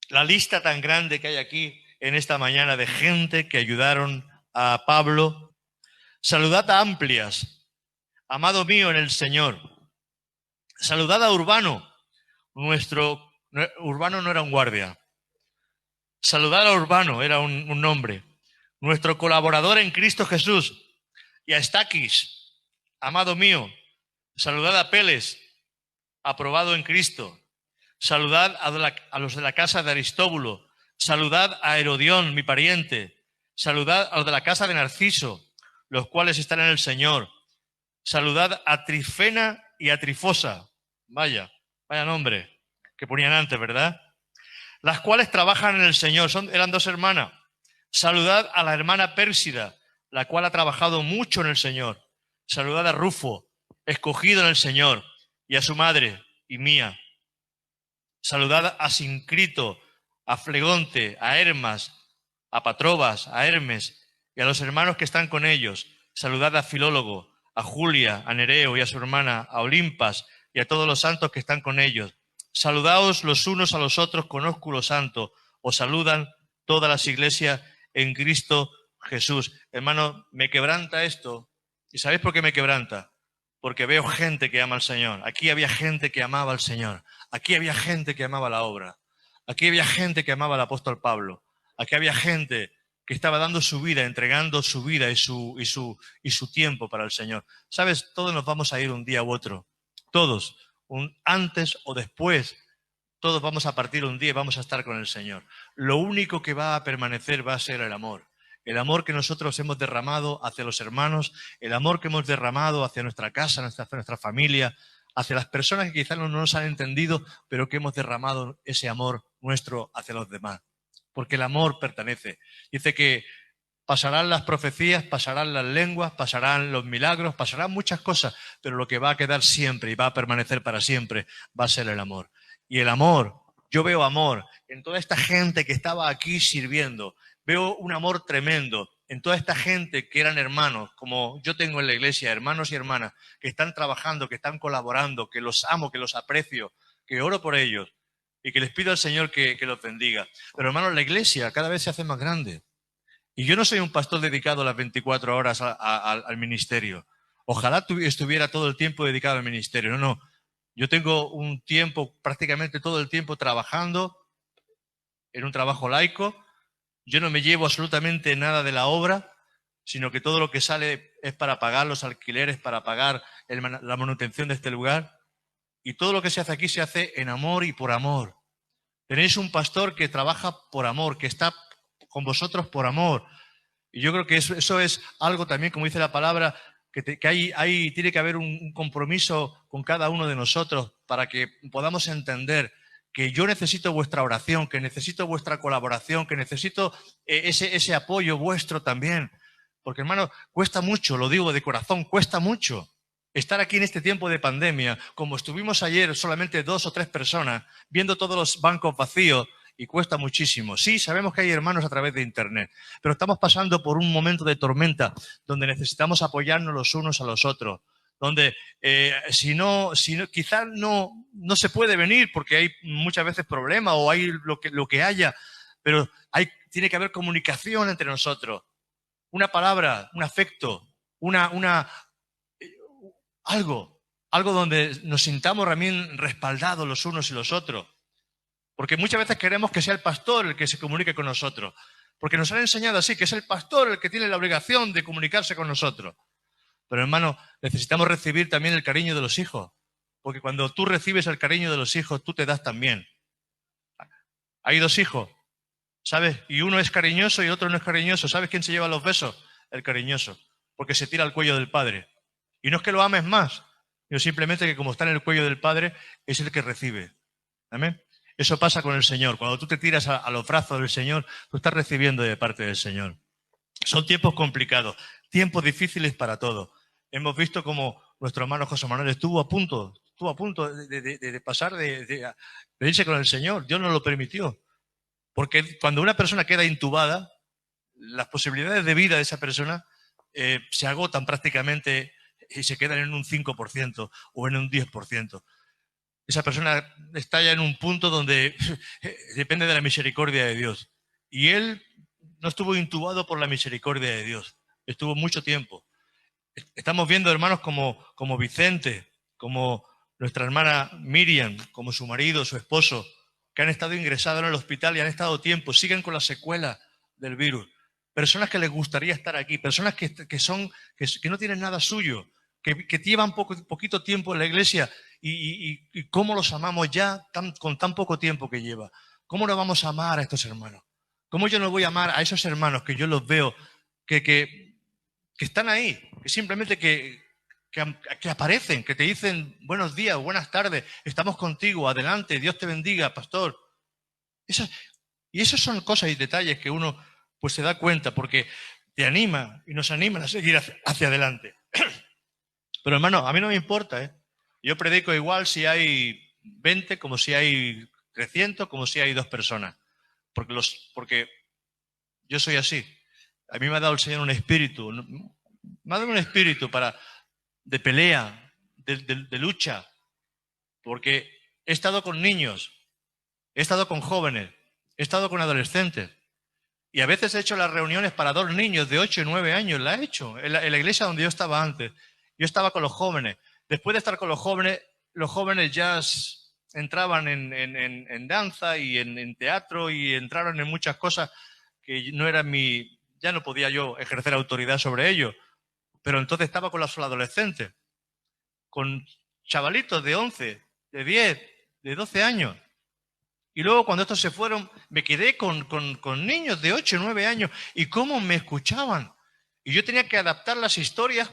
la lista tan grande que hay aquí en esta mañana de gente que ayudaron a Pablo. Saludad a Amplias, amado mío en el Señor. Saludad a Urbano. Urbano no era un guardia. Saludad a Urbano, era un nombre, nuestro colaborador en Cristo Jesús, y a Estaquis, amado mío. Saludad a Peles, aprobado en Cristo. Saludad a los de la casa de Aristóbulo. Saludad a Herodión, mi pariente. Saludad a los de la casa de Narciso, los cuales están en el Señor. Saludad a Trifena y a Trifosa. Vaya nombre que ponían antes, ¿verdad? Las cuales trabajan en el Señor. Eran dos hermanas. Saludad a la hermana Pérsida, la cual ha trabajado mucho en el Señor. Saludad a Rufo, escogido en el Señor, y a su madre y mía. Saludad a Sincrito, a Flegonte, a Hermas, a Patrobas, a Hermes, y a los hermanos que están con ellos. Saludad a Filólogo, a Julia, a Nereo y a su hermana, a Olimpas, y a todos los santos que están con ellos. Saludaos los unos a los otros con ósculo santo. Os saludan todas las iglesias en Cristo Jesús. Hermano, me quebranta esto. ¿Y sabéis por qué me quebranta? Porque veo gente que ama al Señor. Aquí había gente que amaba al Señor. Aquí había gente que amaba la obra. Aquí había gente que amaba al apóstol Pablo. Aquí había gente que estaba dando su vida, entregando su vida y su tiempo para el Señor. ¿Sabes? Todos nos vamos a ir un día u otro. Todos. Antes o después. Todos vamos a partir un día y vamos a estar con el Señor. Lo único que va a permanecer va a ser el amor. El amor que nosotros hemos derramado hacia los hermanos, el amor que hemos derramado hacia nuestra casa, nuestra familia, hacia las personas que quizás no nos han entendido, pero que hemos derramado ese amor nuestro hacia los demás. Porque el amor pertenece. Dice que pasarán las profecías, pasarán las lenguas, pasarán los milagros, pasarán muchas cosas, pero lo que va a quedar siempre y va a permanecer para siempre va a ser el amor. Y el amor, yo veo amor en toda esta gente que estaba aquí sirviendo. Veo un amor tremendo en toda esta gente que eran hermanos, como yo tengo en la iglesia, hermanos y hermanas, que están trabajando, que están colaborando, que los amo, que los aprecio, que oro por ellos y que les pido al Señor que los bendiga. Pero hermanos, la iglesia cada vez se hace más grande. Y yo no soy un pastor dedicado las 24 horas al ministerio. Ojalá estuviera todo el tiempo dedicado al ministerio. No. Yo tengo un tiempo, prácticamente todo el tiempo trabajando en un trabajo laico. Yo no me llevo absolutamente nada de la obra, sino que todo lo que sale es para pagar los alquileres, para pagar la manutención de este lugar. Y todo lo que se hace aquí se hace en amor y por amor. Tenéis un pastor que trabaja por amor, que está con vosotros por amor. Y yo creo que eso es algo también, como dice la palabra, que tiene que haber un compromiso con cada uno de nosotros para que podamos entender que yo necesito vuestra oración, que necesito vuestra colaboración, que necesito ese apoyo vuestro también. Porque, hermano, cuesta mucho, lo digo de corazón, cuesta mucho estar aquí en este tiempo de pandemia, como estuvimos ayer solamente 2 o 3 personas, viendo todos los bancos vacíos, y cuesta muchísimo. Sí, sabemos que hay hermanos a través de Internet, pero estamos pasando por un momento de tormenta donde necesitamos apoyarnos los unos a los otros, donde quizás no se puede venir porque hay muchas veces problemas o hay lo que haya, pero tiene que haber comunicación entre nosotros. Una palabra, un afecto, algo donde nos sintamos también respaldados los unos y los otros. Porque muchas veces queremos que sea el pastor el que se comunique con nosotros. Porque nos han enseñado así, que es el pastor el que tiene la obligación de comunicarse con nosotros. Pero hermano, necesitamos recibir también el cariño de los hijos. Porque cuando tú recibes el cariño de los hijos, tú te das también. Hay 2 hijos, ¿sabes? Y uno es cariñoso y el otro no es cariñoso. ¿Sabes quién se lleva los besos? El cariñoso. Porque se tira al cuello del padre. Y no es que lo ames más, sino simplemente que como está en el cuello del padre, es el que recibe. ¿Amén? Eso pasa con el Señor. Cuando tú te tiras a los brazos del Señor, tú estás recibiendo de parte del Señor. Son tiempos complicados, tiempos difíciles para todos. Hemos visto como nuestro hermano José Manuel estuvo a punto de pasar de irse con el Señor. Dios no lo permitió. Porque cuando una persona queda intubada, las posibilidades de vida de esa persona se agotan prácticamente y se quedan en un 5% o en un 10%. Esa persona está ya en un punto donde depende de la misericordia de Dios. Y él no estuvo intubado por la misericordia de Dios. Estuvo mucho tiempo. Estamos viendo hermanos como Vicente, como nuestra hermana Miriam, como su marido, su esposo, que han estado ingresados en el hospital y han estado tiempo, siguen con la secuela del virus. Personas que les gustaría estar aquí, personas que no tienen nada suyo, que llevan poquito tiempo en la iglesia y cómo los amamos ya con tan poco tiempo que lleva. ¿Cómo no vamos a amar a estos hermanos? ¿Cómo yo no voy a amar a esos hermanos que yo los veo, que están ahí, que simplemente que aparecen, que te dicen buenos días, buenas tardes, estamos contigo, adelante, Dios te bendiga, pastor? Y esas son cosas y detalles que uno pues se da cuenta porque te anima y nos animan a seguir hacia adelante. Pero hermano, a mí no me importa, ¿eh? Yo predico igual si hay 20, como si hay 300, como si hay 2 personas. Porque yo soy así. A mí me ha dado el Señor un espíritu. Me ha dado un espíritu de pelea, de lucha. Porque he estado con niños, he estado con jóvenes, he estado con adolescentes. Y a veces he hecho las reuniones para 2 niños de 8 y 9 años. La he hecho en la iglesia donde yo estaba antes. Yo estaba con los jóvenes. Después de estar con los jóvenes ya entraban en danza y en teatro y entraron en muchas cosas que no eran ya no podía yo ejercer autoridad sobre ellos. Pero entonces estaba con los adolescentes, con chavalitos de 11, de 10, de 12 años. Y luego cuando estos se fueron, me quedé con niños de 8 o 9 años y cómo me escuchaban. Y yo tenía que adaptar las historias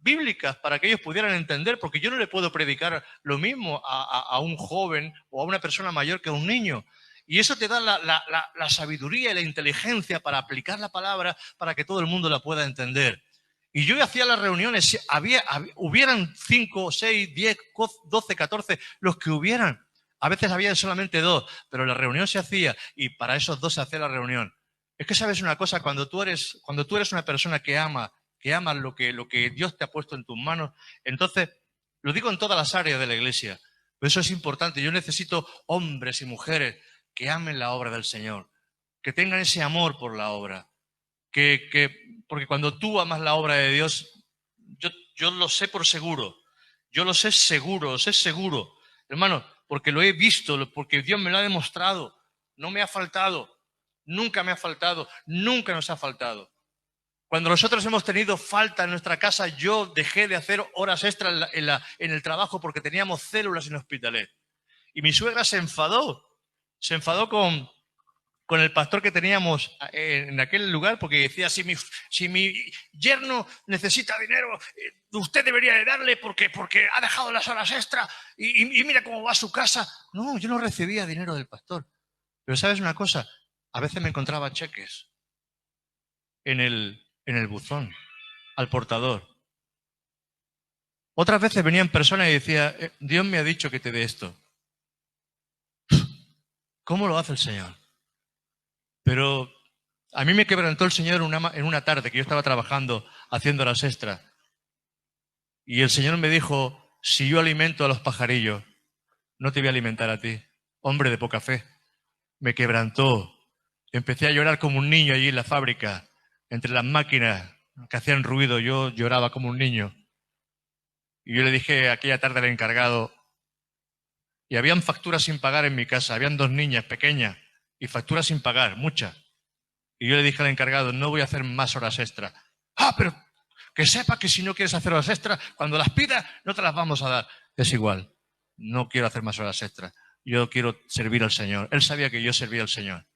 bíblicas para que ellos pudieran entender, porque yo no le puedo predicar lo mismo a un joven o a una persona mayor que a un niño. Y eso te da la sabiduría y la inteligencia para aplicar la palabra para que todo el mundo la pueda entender. Y yo hacía las reuniones, hubieran 5, 6, 10, 12, 14, los que hubieran. A veces había solamente 2, pero la reunión se hacía y para esos 2 se hacía la reunión. Es que sabes una cosa, cuando tú eres una persona que ama lo que Dios te ha puesto en tus manos, entonces, lo digo en todas las áreas de la iglesia, pero eso es importante. Yo necesito hombres y mujeres que amen la obra del Señor, que tengan ese amor por la obra, porque cuando tú amas la obra de Dios, yo lo sé por seguro, yo lo sé seguro, hermano, porque lo he visto, porque Dios me lo ha demostrado, no me ha faltado, nunca me ha faltado, nunca nos ha faltado. Cuando nosotros hemos tenido falta en nuestra casa, yo dejé de hacer horas extras en el trabajo porque teníamos células en Hospitalet. Y mi suegra se enfadó con el pastor que teníamos en aquel lugar porque decía, si mi yerno necesita dinero, usted debería de darle porque ha dejado las horas extras y mira cómo va a su casa. No, yo no recibía dinero del pastor. Pero ¿sabes una cosa? A veces me encontraba cheques en el buzón, al portador. Otras veces venían personas y decían, Dios me ha dicho que te dé esto. ¿Cómo lo hace el Señor? Pero a mí me quebrantó el Señor en una tarde que yo estaba trabajando haciendo horas extras. Y el Señor me dijo, si yo alimento a los pajarillos, no te voy a alimentar a ti. Hombre de poca fe. Me quebrantó. Empecé a llorar como un niño allí en la fábrica, entre las máquinas que hacían ruido. Yo lloraba como un niño. Y yo le dije aquella tarde al encargado, y habían facturas sin pagar en mi casa, habían 2 niñas pequeñas, y facturas sin pagar, muchas. Y yo le dije al encargado, no voy a hacer más horas extras. Pero que sepa que si no quieres hacer horas extras, cuando las pidas, no te las vamos a dar. Es igual, no quiero hacer más horas extras. Yo quiero servir al Señor. Él sabía que yo servía al Señor.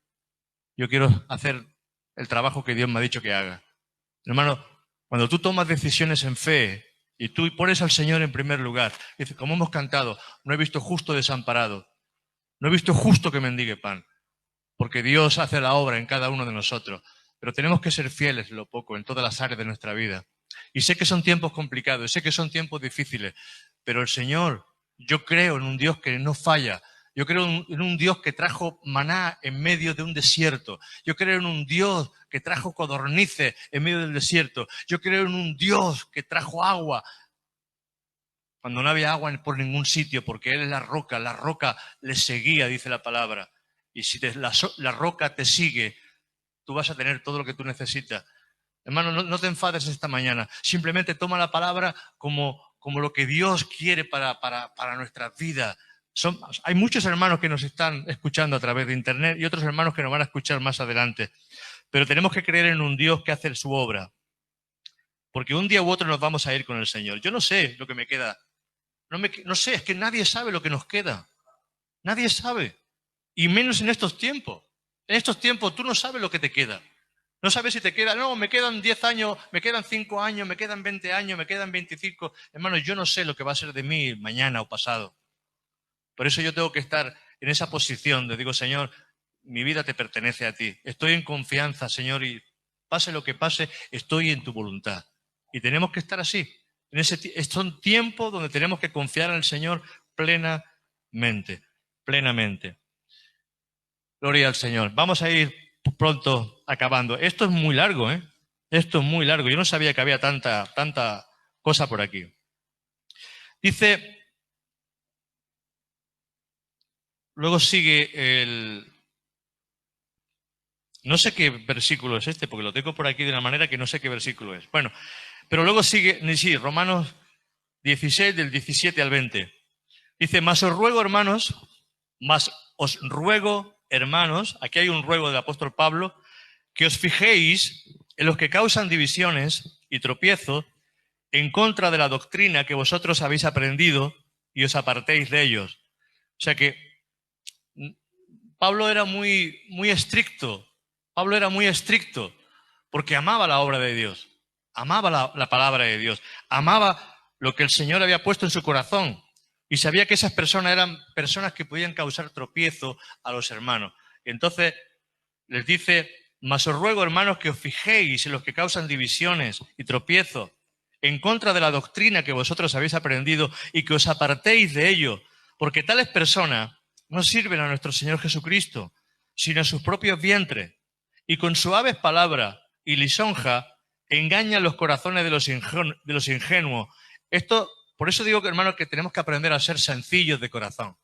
Yo quiero hacer el trabajo que Dios me ha dicho que haga. Hermano, cuando tú tomas decisiones en fe y tú pones al Señor en primer lugar, dice, como hemos cantado, no he visto justo desamparado, no he visto justo que mendigue pan, porque Dios hace la obra en cada uno de nosotros, pero tenemos que ser fieles en lo poco, en todas las áreas de nuestra vida. Y sé que son tiempos complicados, sé que son tiempos difíciles, pero el Señor, yo creo en un Dios que no falla. Yo creo en un Dios que trajo maná en medio de un desierto. Yo creo en un Dios que trajo codornices en medio del desierto. Yo creo en un Dios que trajo agua cuando no había agua por ningún sitio, porque Él es la roca le seguía, dice la palabra. Y si la roca te sigue, tú vas a tener todo lo que tú necesitas. Hermano, no te enfades esta mañana. Simplemente toma la palabra como lo que Dios quiere para nuestras vidas. Hay muchos hermanos que nos están escuchando a través de internet y otros hermanos que nos van a escuchar más adelante. Pero tenemos que creer en un Dios que hace su obra. Porque un día u otro nos vamos a ir con el Señor. Yo no sé lo que me queda. No sé, es que nadie sabe lo que nos queda. Nadie sabe. Y menos en estos tiempos. En estos tiempos tú no sabes lo que te queda. No sabes si te queda, no, me quedan 10 años, me quedan 5 años, me quedan 20 años, me quedan 25. Hermano, yo no sé lo que va a ser de mí mañana o pasado. Por eso yo tengo que estar en esa posición de digo, Señor, mi vida te pertenece a ti. Estoy en confianza, Señor, y pase lo que pase, estoy en tu voluntad. Y tenemos que estar así. Son tiempos donde tenemos que confiar en el Señor plenamente, plenamente. Gloria al Señor. Vamos a ir pronto acabando. Esto es muy largo, ¿eh? Esto es muy largo. Yo no sabía que había tanta cosa por aquí. Dice, luego sigue el... No sé qué versículo es este, porque lo tengo por aquí de una manera que no sé qué versículo es. Bueno, pero luego sigue, sí, Romanos 16, del 17 al 20. Dice, mas os ruego, hermanos, aquí hay un ruego del apóstol Pablo, que os fijéis en los que causan divisiones y tropiezo en contra de la doctrina que vosotros habéis aprendido y os apartéis de ellos. O sea que Pablo era muy estricto. Pablo era muy estricto porque amaba la obra de Dios, amaba la palabra de Dios, amaba lo que el Señor había puesto en su corazón y sabía que esas personas eran personas que podían causar tropiezo a los hermanos. Y entonces les dice, mas os ruego, hermanos, que os fijéis en los que causan divisiones y tropiezo en contra de la doctrina que vosotros habéis aprendido y que os apartéis de ello, porque tales personas no sirven a nuestro Señor Jesucristo, sino a sus propios vientres, y con suaves palabras y lisonja engañan los corazones de los ingenuos. Por eso digo, hermanos, que tenemos que aprender a ser sencillos de corazón,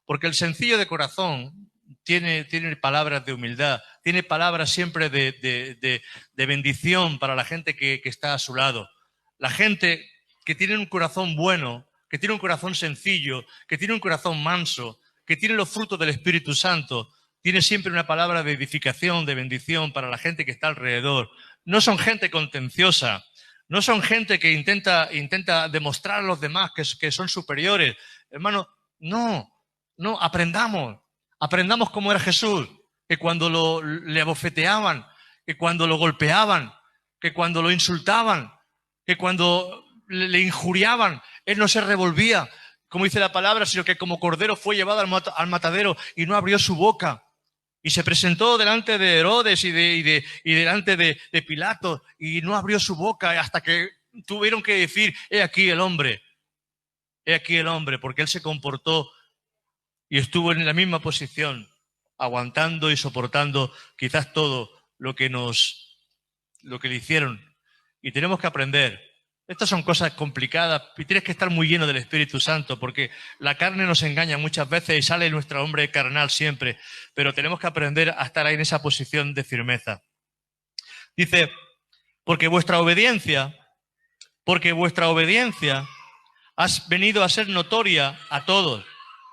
porque el sencillo de corazón tiene palabras de humildad, tiene palabras siempre de bendición para la gente que está a su lado. La gente que tiene un corazón bueno, que tiene un corazón sencillo, que tiene un corazón manso, que tiene los frutos del Espíritu Santo, tiene siempre una palabra de edificación, de bendición para la gente que está alrededor. No son gente contenciosa, no son gente que intenta demostrar a los demás que son superiores. Hermano, no, aprendamos cómo era Jesús, que cuando le abofeteaban, que cuando lo golpeaban, que cuando lo insultaban, que cuando le injuriaban, él no se revolvía, como dice la palabra, sino que como cordero fue llevado al matadero y no abrió su boca. Y se presentó delante de Herodes y delante de Pilato y no abrió su boca hasta que tuvieron que decir, he aquí el hombre, porque él se comportó y estuvo en la misma posición, aguantando y soportando quizás todo lo que le hicieron. Y tenemos que aprender. Estas son cosas complicadas y tienes que estar muy lleno del Espíritu Santo porque la carne nos engaña muchas veces y sale nuestro hombre carnal siempre, pero tenemos que aprender a estar ahí en esa posición de firmeza. Dice, porque vuestra obediencia ha venido a ser notoria a todos.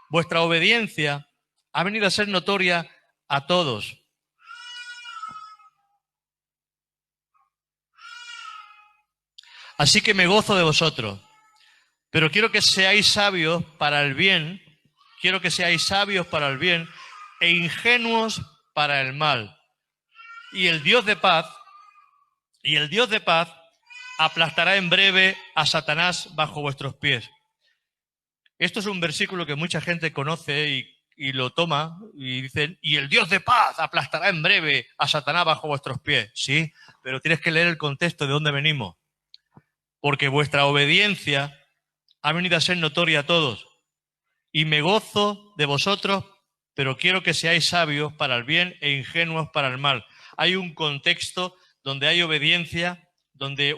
Vuestra obediencia ha venido a ser notoria a todos. Así que me gozo de vosotros, pero quiero que seáis sabios para el bien, e ingenuos para el mal. Y el Dios de paz aplastará en breve a Satanás bajo vuestros pies. Esto es un versículo que mucha gente conoce y lo toma y dicen, y el Dios de paz aplastará en breve a Satanás bajo vuestros pies. Sí, pero tienes que leer el contexto de dónde venimos. Porque vuestra obediencia ha venido a ser notoria a todos. Y me gozo de vosotros, pero quiero que seáis sabios para el bien e ingenuos para el mal. Hay un contexto donde hay obediencia, donde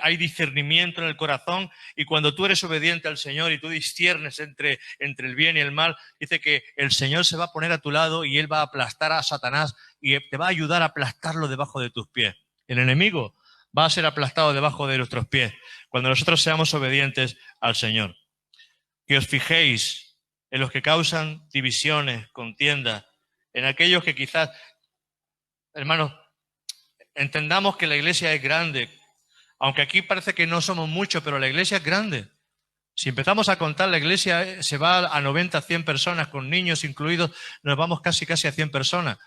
hay discernimiento en el corazón, y cuando tú eres obediente al Señor y tú disciernes entre el bien y el mal, dice que el Señor se va a poner a tu lado y Él va a aplastar a Satanás y te va a ayudar a aplastarlo debajo de tus pies. El enemigo va a ser aplastado debajo de nuestros pies cuando nosotros seamos obedientes al Señor. Que os fijéis en los que causan divisiones, contiendas, en aquellos que quizás, hermanos, entendamos que la iglesia es grande, aunque aquí parece que no somos muchos, pero la iglesia es grande. Si empezamos a contar, la iglesia se va a 90, 100 personas, con niños incluidos, nos vamos casi a 100 personas.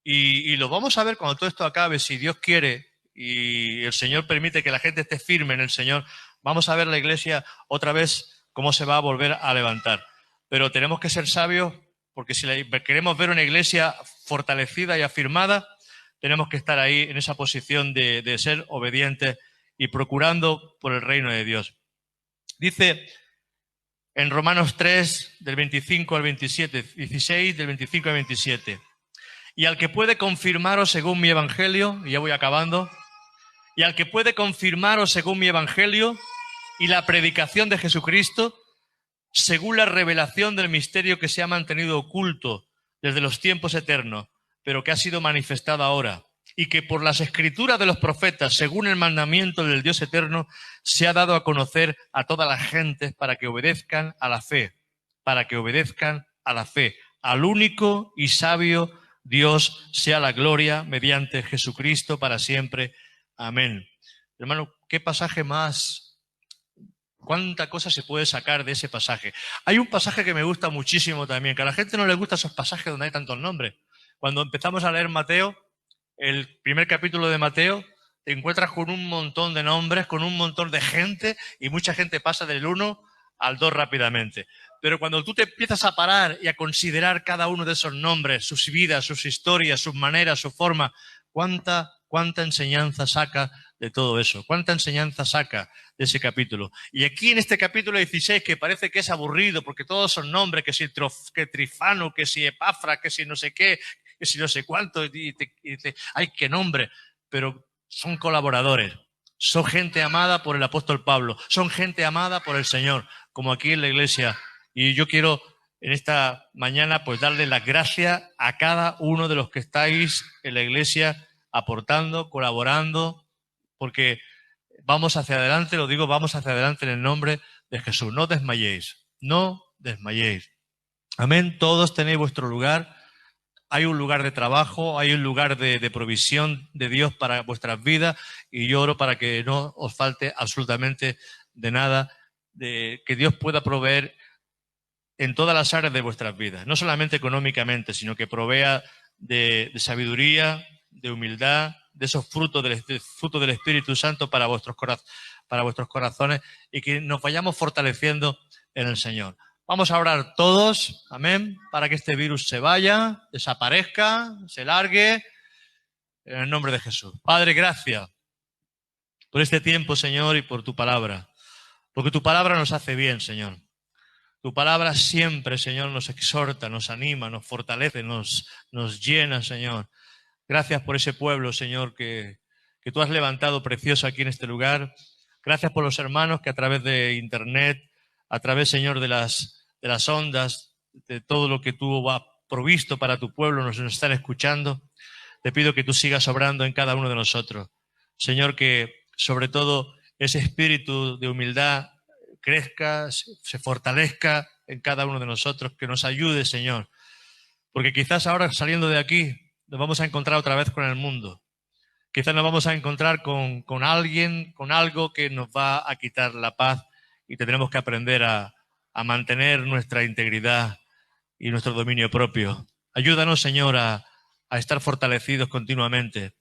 Y lo vamos a ver cuando todo esto acabe, si Dios quiere y el Señor permite que la gente esté firme en el Señor, vamos a ver la iglesia otra vez cómo se va a volver a levantar. Pero tenemos que ser sabios, porque si queremos ver una iglesia fortalecida y afirmada, tenemos que estar ahí en esa posición de ser obedientes y procurando por el reino de Dios. Dice en Romanos 3, del 25 al 27, 16, del 25 al 27. Y al que puede confirmaros según mi evangelio, y ya voy acabando, y al que puede confirmaros según mi evangelio y la predicación de Jesucristo, según la revelación del misterio que se ha mantenido oculto desde los tiempos eternos, pero que ha sido manifestado ahora, y que por las escrituras de los profetas, según el mandamiento del Dios eterno, se ha dado a conocer a todas las gentes para que obedezcan a la fe, al único y sabio Dios sea la gloria mediante Jesucristo para siempre. Amén. Hermano, qué pasaje más, cuánta cosa se puede sacar de ese pasaje. Hay un pasaje que me gusta muchísimo también, que a la gente no le gusta esos pasajes donde hay tantos nombres. Cuando empezamos a leer Mateo, el primer capítulo de Mateo, te encuentras con un montón de nombres, con un montón de gente, y mucha gente pasa del 1 al 2 rápidamente. Pero cuando tú te empiezas a parar y a considerar cada uno de esos nombres, sus vidas, sus historias, sus maneras, su forma, cuánta enseñanza saca de todo eso, cuánta enseñanza saca de ese capítulo. Y aquí en este capítulo 16, que parece que es aburrido, porque todos son nombres, que si Trifano, que si Epafra, que si no sé qué, que si no sé cuánto, ay, qué nombre, pero son colaboradores, son gente amada por el apóstol Pablo, son gente amada por el Señor, como aquí en la iglesia. Y yo quiero en esta mañana pues darle las gracias a cada uno de los que estáis en la iglesia aportando, colaborando, porque vamos hacia adelante, lo digo, vamos hacia adelante en el nombre de Jesús. No desmayéis, no desmayéis. Amén, todos tenéis vuestro lugar. Hay un lugar de trabajo, hay un lugar de provisión de Dios para vuestras vidas, y yo oro para que no os falte absolutamente de nada, de que Dios pueda proveer en todas las áreas de vuestras vidas, no solamente económicamente, sino que provea de sabiduría, de humildad, de esos frutos del Espíritu Santo para vuestros corazones, y que nos vayamos fortaleciendo en el Señor. Vamos a orar todos, amén, para que este virus se vaya, desaparezca, se largue, en el nombre de Jesús. Padre, gracias por este tiempo, Señor, y por tu palabra, porque tu palabra nos hace bien, Señor. Tu palabra siempre, Señor, nos exhorta, nos anima, nos fortalece, nos llena, Señor. Gracias por ese pueblo, Señor, que tú has levantado precioso aquí en este lugar. Gracias por los hermanos que a través de internet, a través, Señor, de las ondas, de todo lo que tú has provisto para tu pueblo, nos están escuchando. Te pido que tú sigas obrando en cada uno de nosotros. Señor, que sobre todo ese espíritu de humildad crezca, se fortalezca en cada uno de nosotros, que nos ayude, Señor. Porque quizás ahora, saliendo de aquí, nos vamos a encontrar otra vez con el mundo. Quizás nos vamos a encontrar con alguien, con algo que nos va a quitar la paz, y tendremos que aprender a mantener nuestra integridad y nuestro dominio propio. Ayúdanos, Señor, a estar fortalecidos continuamente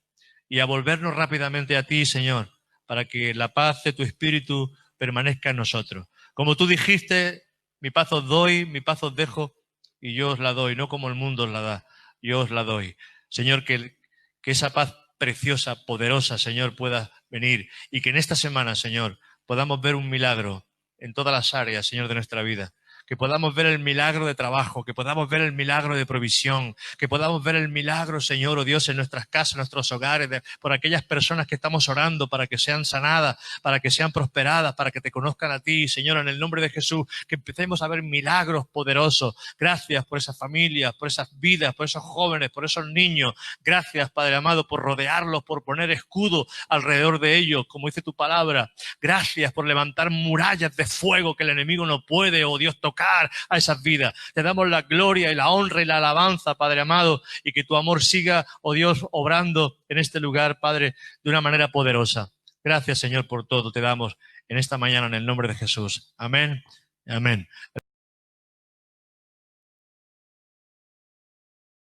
y a volvernos rápidamente a ti, Señor, para que la paz de tu Espíritu permanezca en nosotros. Como tú dijiste, mi paz os doy, mi paz os dejo, y yo os la doy, no como el mundo os la da, yo os la doy. Señor, que esa paz preciosa, poderosa, Señor, pueda venir, y que en esta semana, Señor, podamos ver un milagro en todas las áreas, Señor, de nuestra vida. Que podamos ver el milagro de trabajo, que podamos ver el milagro de provisión, que podamos ver el milagro, Señor, oh Dios, en nuestras casas, en nuestros hogares, por aquellas personas que estamos orando para que sean sanadas, para que sean prosperadas, para que te conozcan a ti, Señor, en el nombre de Jesús, que empecemos a ver milagros poderosos. Gracias por esas familias, por esas vidas, por esos jóvenes, por esos niños. Gracias, Padre amado, por rodearlos, por poner escudo alrededor de ellos, como dice tu palabra. Gracias por levantar murallas de fuego que el enemigo no puede, oh Dios, tocar tocar a esas vidas. Te damos la gloria y la honra y la alabanza, Padre amado, y que tu amor siga, oh Dios, obrando en este lugar, Padre, de una manera poderosa. Gracias, Señor, por todo te damos en esta mañana en el nombre de Jesús. Amén. Amén.